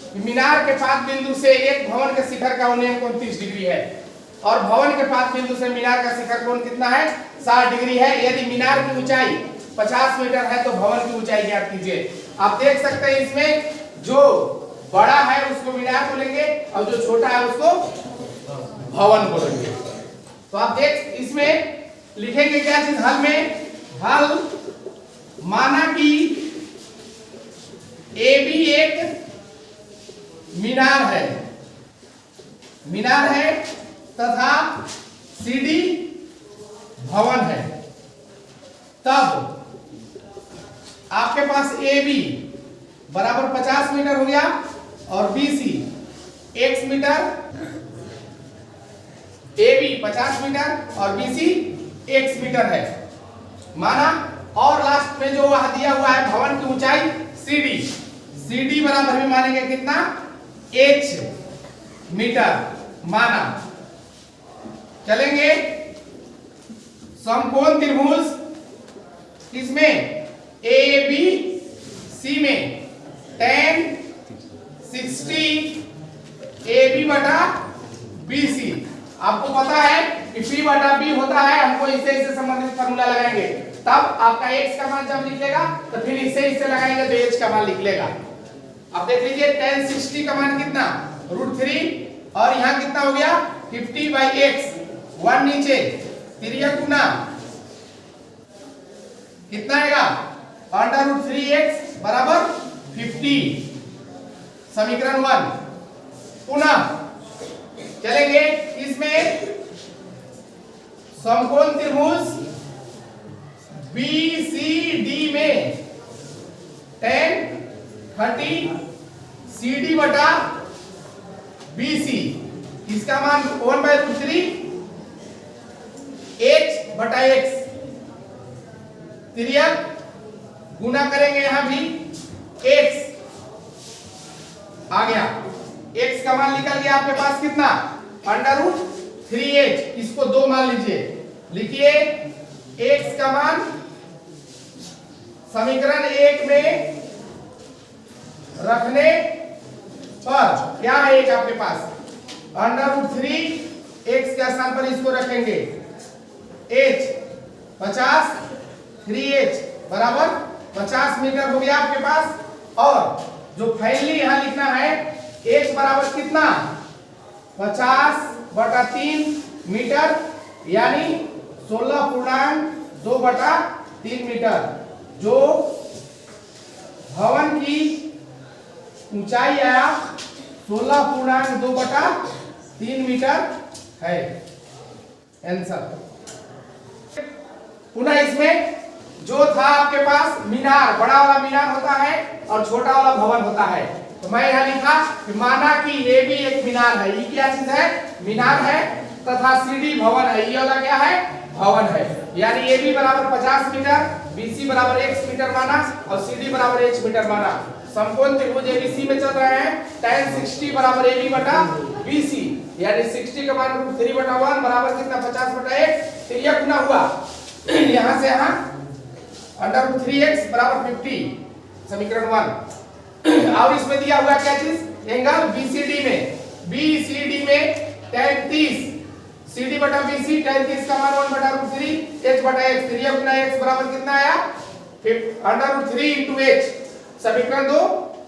S1: कि मीनार के पाद बिंदु से एक भवन के शिखर का उन्नयन कोण 30 डिग्री है और भवन के पाद बिंदु से मीनार का शिखर कोण कितना है 60 डिग्री है। यदि मीनार की ऊंचाई 50 मीटर है तो भवन की ऊंचाई ज्ञात कीजिए। आप देख सकते हैं इसमें जो बड़ा है उसको मीनार बोलेंगे और जो छोटा है उसको भवन बोलेंगे। तो आप देख इसमें लिखेंगे क्या चीज हल में, हल माना कि AB एक मीनार है, मीनार है तथा CD भवन है। तब आपके पास AB बराबर 50 मीटर हो गया और BC x metre, AB 50 metre और BC x मीटर है माना। और लास्ट में जो वहां दिया हुआ है भवन की ऊंचाई CD बराबर भी मानेंगे कितना h मीटर माना। चलेंगे समकोण त्रिभुज इसमें ABC में tan 60 AB बटा BC। आपको पता है कि P बटा B होता है, हमको इससे संबंधित फॉर्मूला लगाएंगे तब आपका x का मान जब लिखेगा तो फिर इससे लगाएंगे तो h का मान लिख लेगा। अब देख लीजिए tan 60 का मान कितना √3 और यहाँ कितना हो गया 50/x, 1 नीचे तिर्यक गुना कितना आएगा √3x बराबर 50, समीकरण 1। पुनः चलेंगे इसमें समकोण त्रिभुज BCD में tan 30 CD बटा BC इसका मान 1/√3 h बटा x, तिर्यक गुना करेंगे यहां भी x आ गया। x का मान निकल गया आपके पास कितना √3h, इसको 2 मान लीजिए, लिखिए x का मान समीकरण 1 में रखने पर क्या है एक आपके पास √3 x के स्थान पर इसको रखेंगे h 50 3h बराबर 50 मीटर हो गया आपके पास। और जो फाइनली यहां लिखना है h बराबर कितना 50/3 मीटर यानी 16.2/3 मीटर, जो भवन की ऊंचाई आया 16.2/3 मीटर है आंसर। पुनः इसमें जो था आपके पास मीनार, बड़ा वाला मीनार होता है और छोटा वाला भवन होता है, तो मैं यहाँ लिखा कि माना कि ये भी एक मीनार है, ये क्या चीज है मीनार है तथा CD भवन है, ये वाला क्या है भवन है। यानी AB बराबर 50 मीटर, BC बराबर x मीटर माना और CD बराबर h मीटर माना। समकोण त्रिभुज ABC में चल रहे हैं tan 60 बराबर AB बटा BC यानी 60 का मान √3/1 बराबर कितना 50/1, तिर्यक गुना हुआ यहां से यहां √3x बराबर 50, समीकरण 1। और इसमें दिया हुआ क्या चीज एंगल BCD में tan 30 CD बटा BC, tan 30 का मान 1/√3 h बटा x, तिर्यक गुना x बराबर कितना आया √3 × h, समीकरण 2।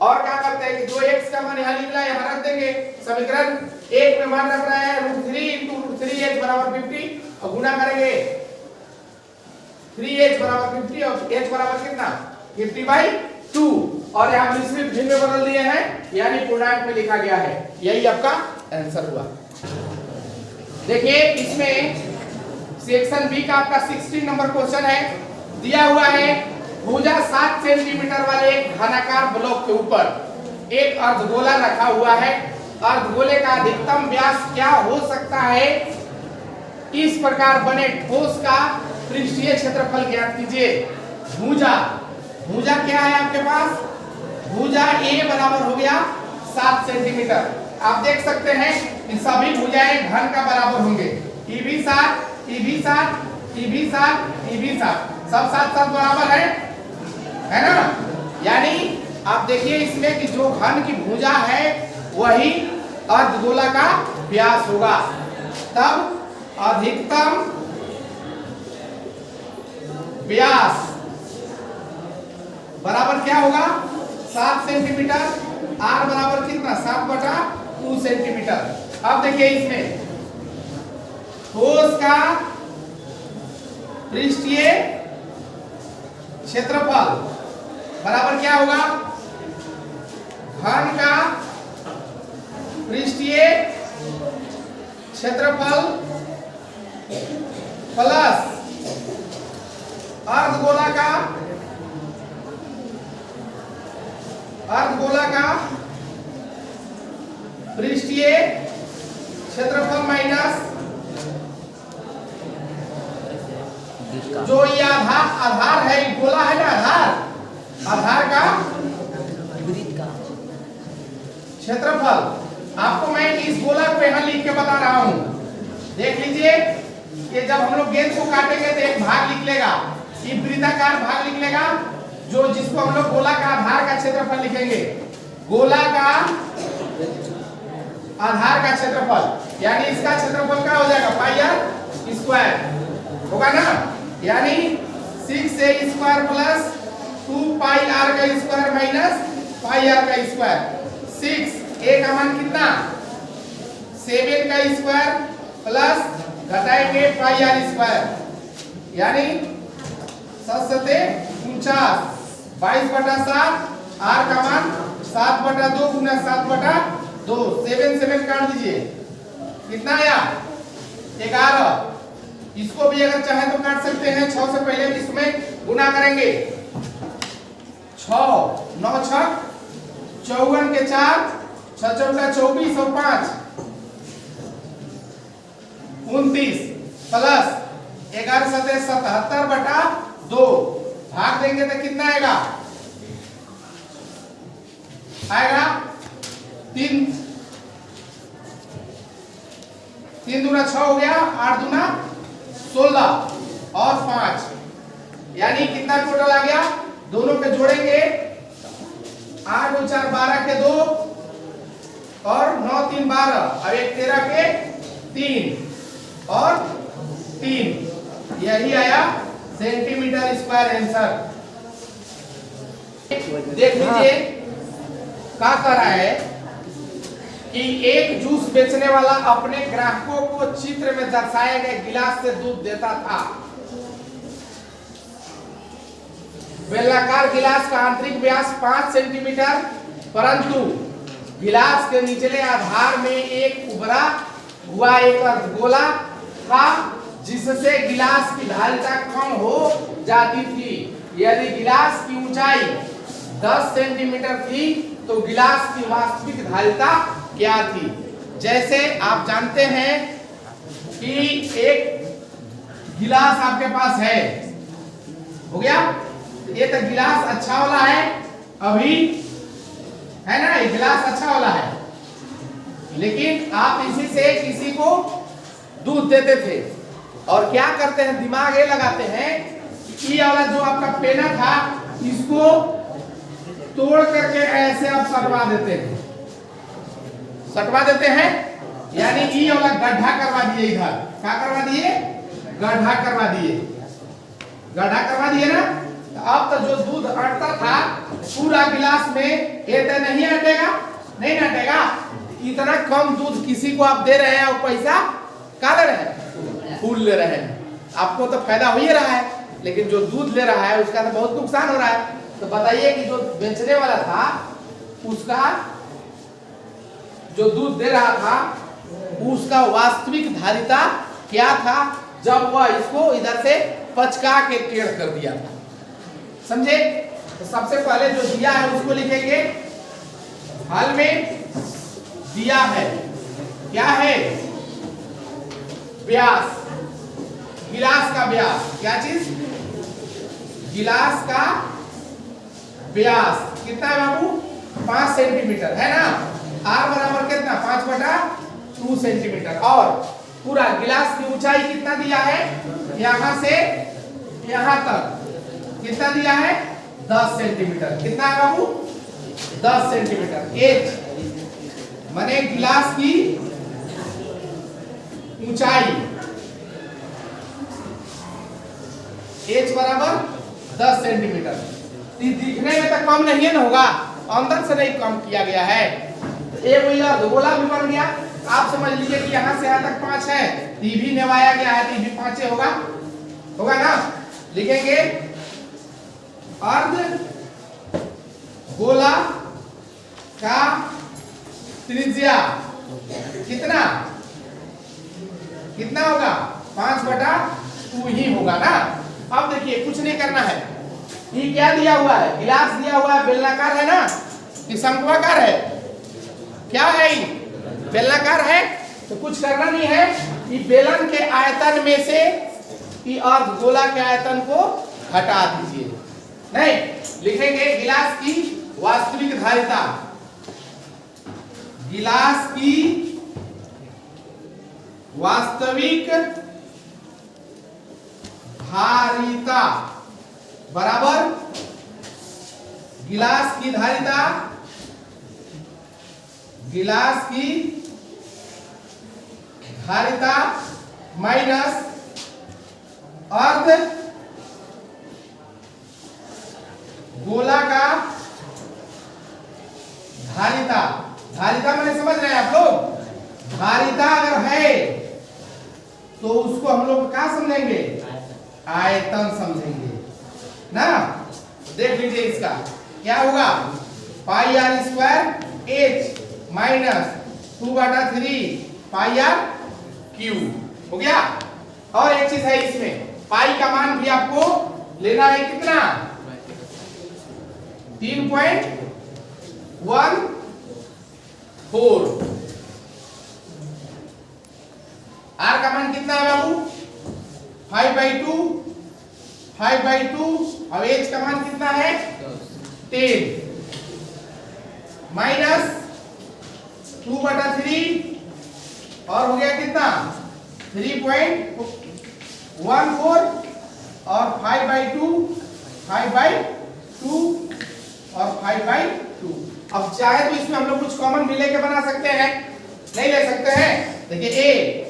S1: और क्या करते हैं कि जो x का मान यहाँ लिखना है यहाँ रख देंगे, समीकरण 1 में मान रख रहे हैं √3 × √3h बराबर 50 और गुना करेंगे 3h बराबर 50 और h बराबर कितना 50/2 और यहाँ मिश्रित भिन्न में बदल दिए हैं यानी पूर्णांक में लिखा गया है। यही आपका आंसर हुआ। देखिए इसमें सेक्शन बी का आपका 16 नंबर क्वेश्चन है, दिया हुआ है भुजा 7 सेंटीमीटर वाले एक घनाकार ब्लॉक के ऊपर एक अर्धगोला रखा हुआ है। अर्धगोले का अधिकतम व्यास क्या हो सकता है, इस प्रकार बने ठोस का पृष्ठीय क्षेत्रफल ज्ञात कीजिए। भुजा क्या है आपके पास, भुजा A बराबर हो गया 7 सेंटीमीटर। आप देख सकते हैं कि सभी भुजाएं घन का बराबर होंगे, EB 7 EB 7 EB 7 EB 7 सब साथ साथ बराबर है ना। यानी आप देखिए इसमें कि जो घन की भुजा है वही अर्धगोला का व्यास होगा, तब अधिकतम व्यास बराबर क्या होगा 7 सेंटीमीटर। आर बराबर कितना 7/2 सेंटीमीटर। अब देखिए इसमें ठोस का पृष्ठीय क्षेत्रफल बराबर क्या होगा घन का पृष्ठीय क्षेत्रफल प्लस अर्धगोला का पृष्ठीय क्षेत्रफल माइनस जो ये आधार है, गोला है ना, आधार का क्षेत्रफल। आपको मैं इस गोला को यहां लिख के बता रहा हूं। देख लीजिए कि जब हम लोग गेंद को काटेंगे तो एक भाग लिख लेगा, ये वृत्ताकार भाग लिख लेगा, जो जिसको हम लोग गोला का आधार का क्षेत्रफल लिखेंगे। गोला का आधार का क्षेत्रफल यानी इसका क्षेत्रफल क्या हो जाएगा पाई आर स्क्वायर होगा ना, यानी 6a square plus 2 pi R का स्क्वायर माइनस पाई आर का स्क्वायर। 6a का मान कितना 7 का स्क्वायर प्लस घटाएंगे पाई आर स्क्वायर यानी 7×7 22/7। आर का मान 7/2 गुना 7/2। 7 काट दीजिए, कितना आया 11। इसको भी अगर चाहे तो काट सकते हैं, 6 से पहले इसमें गुना करेंगे। 6 9 6 54 के 4 6 चौका 24 और 5 29 प्लस 11 7 77/2 भाग देंगे तो कितना आएगा 3 दूना 6 हो गया, 8 दूना 16 और 5 यानी कितना टोटल आ गया। दोनों के जोड़ेंगे 8 और 4 12 के 2 और 9 3 12 और 1 13 के 3 और 3 यही आया सेंटीमीटर स्क्वायर आंसर। देख लीजिए क्या कर रहा है कि एक जूस बेचने वाला अपने ग्राहकों को चित्र में दर्शाए गए गिलास से दूध देता था। बेलनाकार गिलास का आंतरिक व्यास 5 सेंटीमीटर, परंतु गिलास के निचले आधार में एक उभरा हुआ एक अर्धगोला था जिससे गिलास की धारिता कम हो जाती थी। यदि गिलास की ऊंचाई 10 सेंटीमीटर थी तो गिलास की वास्तविक धारिता क्या थी। जैसे आप जानते हैं कि एक गिलास आपके पास है, हो गया, ये तो गिलास अच्छा वाला है अभी, है ना, ये गिलास अच्छा वाला है, लेकिन आप इसी से किसी को दूध देते थे और क्या करते हैं दिमाग ये लगाते हैं कि ये वाला जो आपका पेना था इसको तोड़ करके ऐसे आप सटवा देते हैं यानी ये वाला गड्ढा करवा दिए, इधर क्या करवा दिए गड्ढा करवा दिए ना। तो अब तो जो दूध अटता था पूरा गिलास में ये तो नहीं अटेगा। इतना कम दूध किसी को आप दे रहे हैं और पैसा क्या ले रहे हैं फूल ले रहे हैं। आपको तो फायदा हो ही रहा है, लेकिन जो दूध ले रहा है उसका तो बहुत नुकसान हो रहा है। तो बताइए कि जो बेचने वाला था उसका जो दूध दे रहा था उसका वास्तविक धारिता क्या था जब वह इसको इधर से पचका के टेढ़ कर दिया था, समझे। तो सबसे पहले जो दिया है उसको लिखेंगे, हल में दिया है क्या है व्यास, गिलास का व्यास, क्या चीज गिलास का व्यास कितना है बाबू 5 सेंटीमीटर है ना। आर बराबर कितना 5/2 सेंटीमीटर और पूरा गिलास की ऊंचाई कितना दिया है यहाँ से यहां तक कितना दिया है 10 सेंटीमीटर। कितना है बाबू 10 सेंटीमीटर। एच माने गिलास की ऊंचाई एच बराबर 10 सेंटीमीटर। दिखने में तो कम नहीं है ना होगा, अंदर से नहीं कम किया गया है। तो एक गोला भी बन गया। आप समझ लीजिए कि यहाँ से यहाँ तक 5 है, ये भी निभाया गया है, तो ये भी 5 होगा ना। लिखेंगे अर्ध गोला का त्रिज्या कितना होगा 5/2 ही होगा ना। अब देखिए कुछ नहीं करना है, ये क्या दिया हुआ है, गिलास दिया हुआ है, बेलनाकार है ना कि शंक्वाकार है, क्या है ये बेलनाकार है। तो कुछ करना नहीं है, ये बेलन के आयतन में से ये अर्धगोला के आयतन को हटा दीजिए। नहीं लिखेंगे गिलास की वास्तविक धारिता, गिलास की वास्तविक धारिता बराबर गिलास की धारिता, गिलास की धारिता माइनस अर्ध गोला का धारिता। धारिता मैंने समझ रहे हैं आप लोग, धारिता अगर है तो उसको हम लोग क्या समझेंगे, आयतन समझेंगे ना। देख लीजिए इसका क्या होगा, pi R square H minus 2/3 pi R cube हो गया। और एक चीज है इसमें, पाई का मान भी आपको लेना है कितना 3.14। आर का मान कितना है बाबू 5/2 और एच का मान कितना है 10 माइनस 2/3 और हो गया कितना 3.14 और 5/2 और 5/2। अब चाहे तो इसमें हम लोग कुछ कॉमन भी लेके बना सकते हैं, नहीं ले सकते हैं। देखिए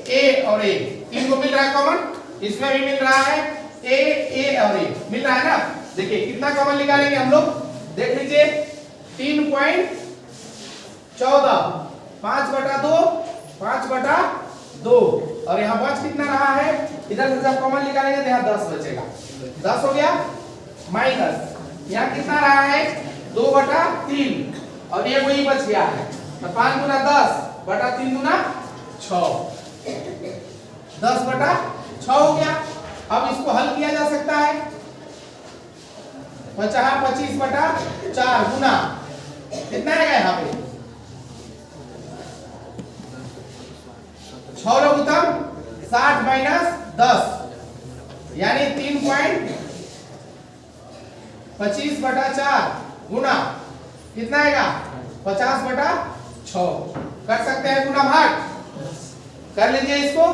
S1: ए और ए तीन को मिल रहा है कॉमन, इसमें भी मिल रहा है ए और ए मिल रहा है ना। देखिए कितना कॉमन निकालेंगे हम लोग, देख लीजिए 3.14 5/2 और यहाँ बच कितना रहा है, इधर से जब कॉमन निकालेंगे तो यहाँ 10 बचेगा, 10 हो गया माइनस यहाँ कितना रहा है 2/3 और ये वही बच गया है, तो 5 × 10/3 × 6 10/6 हो गया। अब इसको हल किया जा सकता है 25/4 गुना कितना आएगा यहाँ पे 6 लघुत्तम 60 माइनस 10 यानी 3.25/4 गुना कितना आएगा 50/6। कर सकते हैं गुना भाग, कर लीजिए इसको।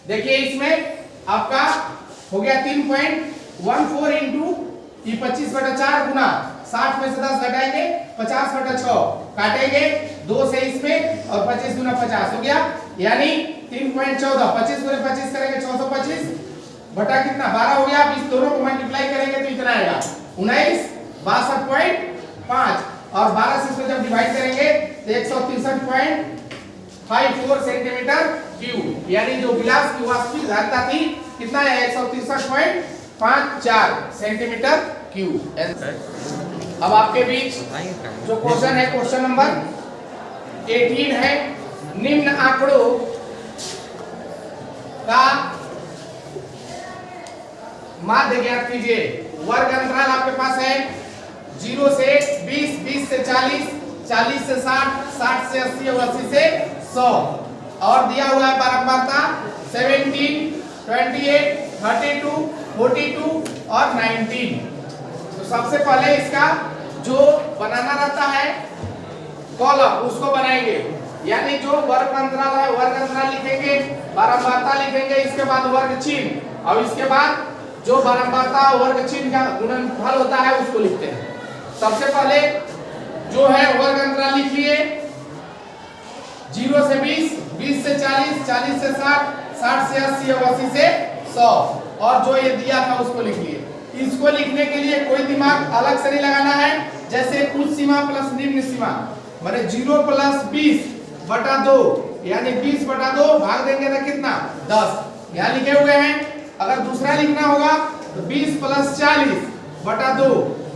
S1: देखिए इसमें आपका हो गया 3.14 इंटू 25/4 गुना 60 में से 10 घटाएंगे 50/6 काटेंगे 2 से इसमें और 25 × 50 हो गया, यानी 3.14 25 × 25 करेंगे 625 बटा कितना 12 हो गया। अब इस दोनों को मल्टीप्लाई करेंगे तो इतना आएगा 1962.5 और 12 से इसको जब डिवाइड करेंगे तो 163.54 सेंटीमीटर क्यूब, यानी जो गिलास की वास्तविक धारिता थी कितना है 163.54 सेंटीमीटर क्यूब। अब आपके बीच जो क्वेश्चन है क्वेश्चन नंबर 18 है, निम्न आंकड़ों का माध्य ज्ञात कीजिए। वर्ग अंतराल आपके पास है 0 से 20, 20 से 40, 40 से 60, 60 से 80 और 80 से 100 और दिया हुआ है बारंबारता 17, 28, 32, 42 और 19। तो सबसे पहले इसका जो बनाना रहता है कॉलम उसको बनाएंगे। यानी जो वर्ग अंतराल है वर्ग अंतराल लिखेंगे, बारंबारता लिखेंगे, इसके बाद वर्ग चिन्ह और इसके बाद जो बारंबारता वर्ग चिन्ह का गुणनफल होता है उसको लिखते हैं। सबसे पहले जो है वर्ग अंतराल लिख लिए 0 से 20, 20 से 40, 40 से 60, 60 से 80 और 80 से 100 और जो ये दिया था उसको लिख लिए। इसको लिखने के लिए कोई दिमाग अलग से नहीं लगाना है, जैसे उच्च सीमा प्लस निम्न सीमा माने 0 प्लस 20 बटा 2 यानी 20 बटा 2 भाग देंगे तो कितना 10 यहाँ लिखे हुए हैं। अगर दूसरा लिखना होगा तो 20 प्लस 40 बटा 2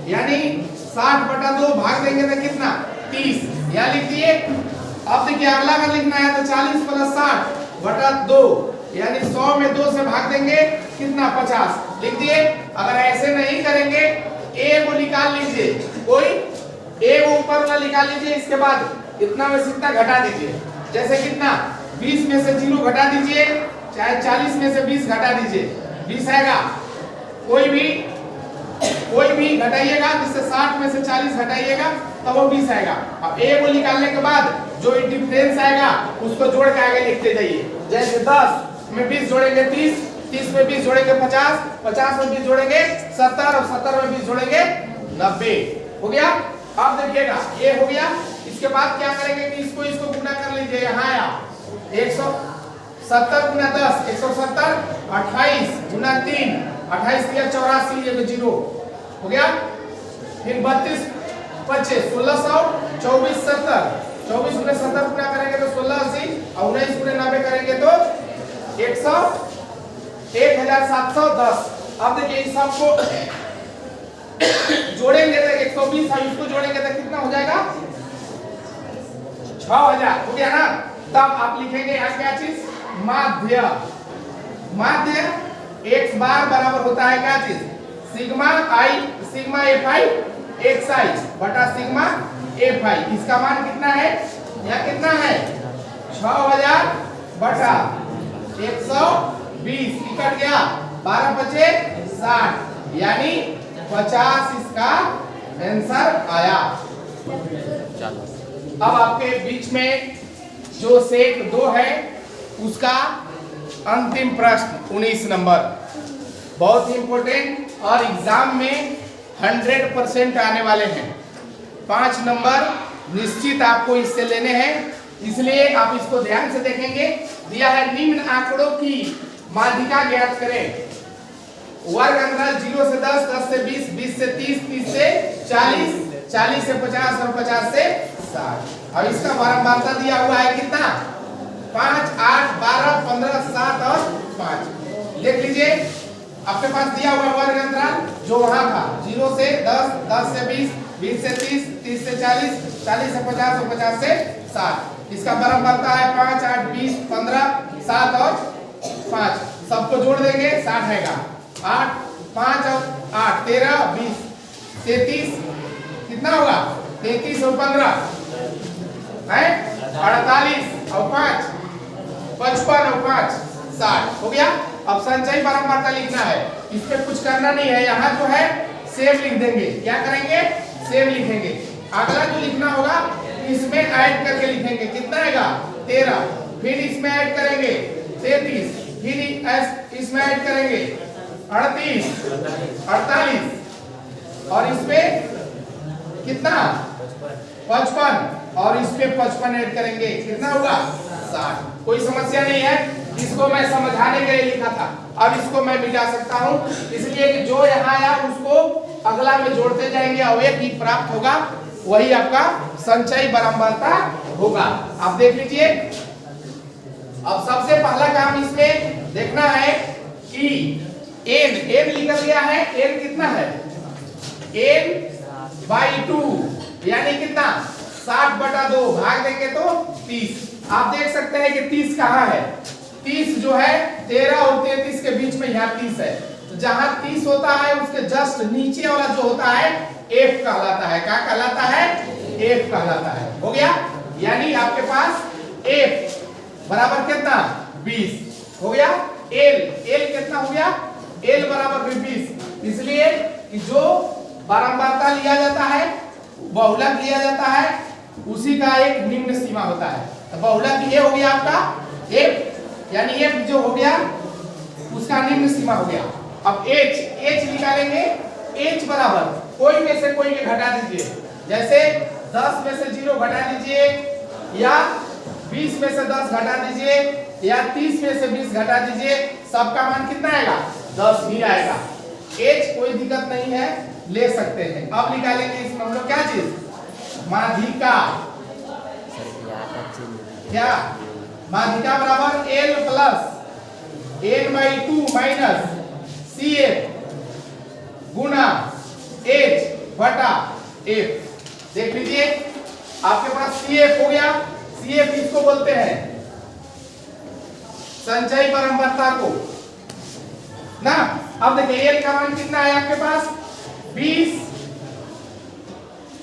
S1: यानी 60 बटा 2 भाग देंगे तो कितना 30 यहाँ लिख दिए। अब देखिए अगला अगर लिखना है तो 40 प्लस 60 बटा 2 यानी 100 में 2 से भाग देंगे कितना 50 लिख दिए। अगर ऐसे नहीं करेंगे ए को निकाल लीजिए, कोई ए को ऊपर वाला निकाल लीजिए, इसके बाद इतना में से इतना घटा दीजिए। जैसे कितना 20 में से 0 घटा दीजिए, चाहे 40 में से 20 घटा दीजिए 20 आएगा। कोई भी घटाइएगा, जिससे 60 में से 40 घटाइएगा तब वो 20 आएगा। अब ए को निकालने के बाद जो डिफरेंस आएगा उसको जोड़ के आगे लिखते जाइए। जैसे 10 में 20 जोड़ेंगे 30, 30 में 20 जोड़ेंगे 50, 50 में 20 जोड़ेंगे 70 और 70 में 20 जोड़ेंगे 90 हो गया। अब देखिएगा ये हो गया। इसके बाद क्या करेंगे कि इसको गुना कर लीजिए। यहाँ आया 170 गुना 10 170, 28 गुना 3 28 दिया 84 ये 0 हो गया। फिर 32 25 1600 24 70 24 गुना 70 गुना करेंगे तो 1680 और 19 गुना 90 करेंगे तो 1710। अब देखिए इस सबको जोड़ेंगे तो 120 और इसको जोड़ेंगे तो कितना हो जाएगा 6000 हो गया ना। तब आप लिखेंगे यहाँ क्या चीज माध्य। माध्य x बार बराबर होता है क्या चीज सिग्मा fi xi बटा सिग्मा fi। इसका मान कितना है यहाँ कितना है 6000 बटा 120 कट गया 12 बचे 60 यानी 50 इसका आंसर आया। अब आपके बीच में जो सेट 2 है उसका अंतिम प्रश्न 19 नंबर बहुत इंपॉर्टेंट और एग्जाम में 100% आने वाले हैं। 5 नंबर निश्चित आपको इससे लेने हैं, इसलिए आप इसको ध्यान से देखेंगे। दिया है निम्न आंकड़ों की माध्यिका ज्ञात करें। वर्ग अंतराल 0 से 10, 10 से 20, 20 से 30, 30 से 40, 40 से 50 और 50 से 60। और इसका बारंबारता दिया हुआ है कितना 5, 8, 12, 15, 7 और 5। देख लीजिए आपके पास दिया हुआ वर्ग अंतराल जो वहां था 0 से 10, 10 से 20, 20 से 30, 30 से 40, 40 से 50 और 50 से 60। इसका बारंबारता है 5, 8, 20, 15, 7 और 5। सबको जोड़ देंगे 60 आएगा। 8, 5 और 8 13, 20, 33 कितना होगा 33 और 15 है 48 और 5 55 और 5 60 हो गया। अब संचयी बारंबारता लिखना है, इस पे कुछ करना नहीं है। यहाँ जो है सेम लिख देंगे। क्या करेंगे सेम लिखेंगे। अगला जो लिखना होगा इसमें ऐड करके लिखेंगे कितना आएगा 13, फिर इसमें ऐड करेंगे 33, फिर इसमें ऐड करेंगे 38, 48 और इसमें कितना 55 और इसमें 55 ऐड करेंगे कितना होगा 60। कोई समस्या नहीं है। इसको मैं समझाने के लिए लिखा था, अब इसको मैं मिटा सकता हूं, इसलिए कि जो यहाँ आया उसको अगला में जोड़ते जाएंगे और एक ही प्राप्त होगा, वही आपका संचयी बारंबारता होगा। आप देख लीजिए। अब सबसे पहला काम इसमें देखना है कि n लिखा गया है। n कितना है n/2 यानी कितना 60 बटा 2 भाग देंगे तो 30। आप देख सकते हैं कि 30 कहाँ है। 30 जो है 13 और 33 के बीच में यहाँ 30 है। तो जहां 30 होता है उसके जस्ट नीचे वाला जो होता है f कहलाता है। क्या कहलाता है f कहलाता है। हो गया। यानी आपके पास f बराबर कितना 20 हो गया। l कितना हो गया l बराबर 20। इसलिए कि जो बारंबारता लिया जाता है बहुलक लिया जाता है उसी का एक निम्न सीमा होता है। तो बहुलक ये हो गया आपका f, यानी f जो हो गया उसका निम्न सीमा हो गया। अब h निकालेंगे। h बराबर कोई में से कोई घटा दीजिए, जैसे 10 में से 0 घटा दीजिए, या 20 में से 10 घटा दीजिए, या 30 में से 20 घटा दीजिए, सबका मान कितना आएगा? 10 ही आएगा। h कोई दिक्कत नहीं है, ले सकते हैं। अब निकालेंगे इसमें हम लोग क्या चीज? माध्यिका। क्या? माध्यिका बराबर L plus n/2 minus CF गुना H बटा F। देख लीजिए आपके पास CF हो गया। CF इसको बोलते हैं संचयी परम्परता को ना। अब देखिए L का मान कितना है आपके पास? 20।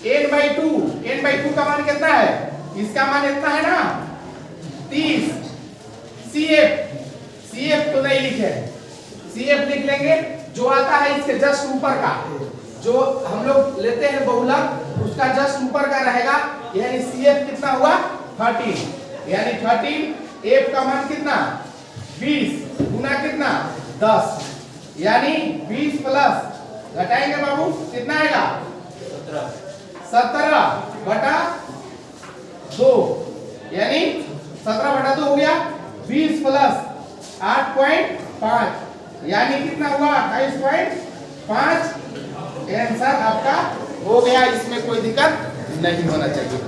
S1: n/2 का मान कितना है? इसका मान इतना है ना 30। CF तो नहीं लिखे, CF लिख लेंगे जो आता है इसके जस्ट ऊपर का, जो हम लोग लेते हैं बहुलक उसका जस्ट ऊपर का रहेगा। यानी CF कितना हुआ? 13। यानी 13 F का मान कितना? 20 गुना कितना? 10। यानी 20 प्लस घटाएंगे बाबू कितना आएगा? 17 बटा 2। यानी 17 बटा 2 हो गया 20 प्लस 8.5, यानी कितना हुआ? 28.5। आंसर आपका हो गया। इसमें कोई दिक्कत नहीं होना चाहिए।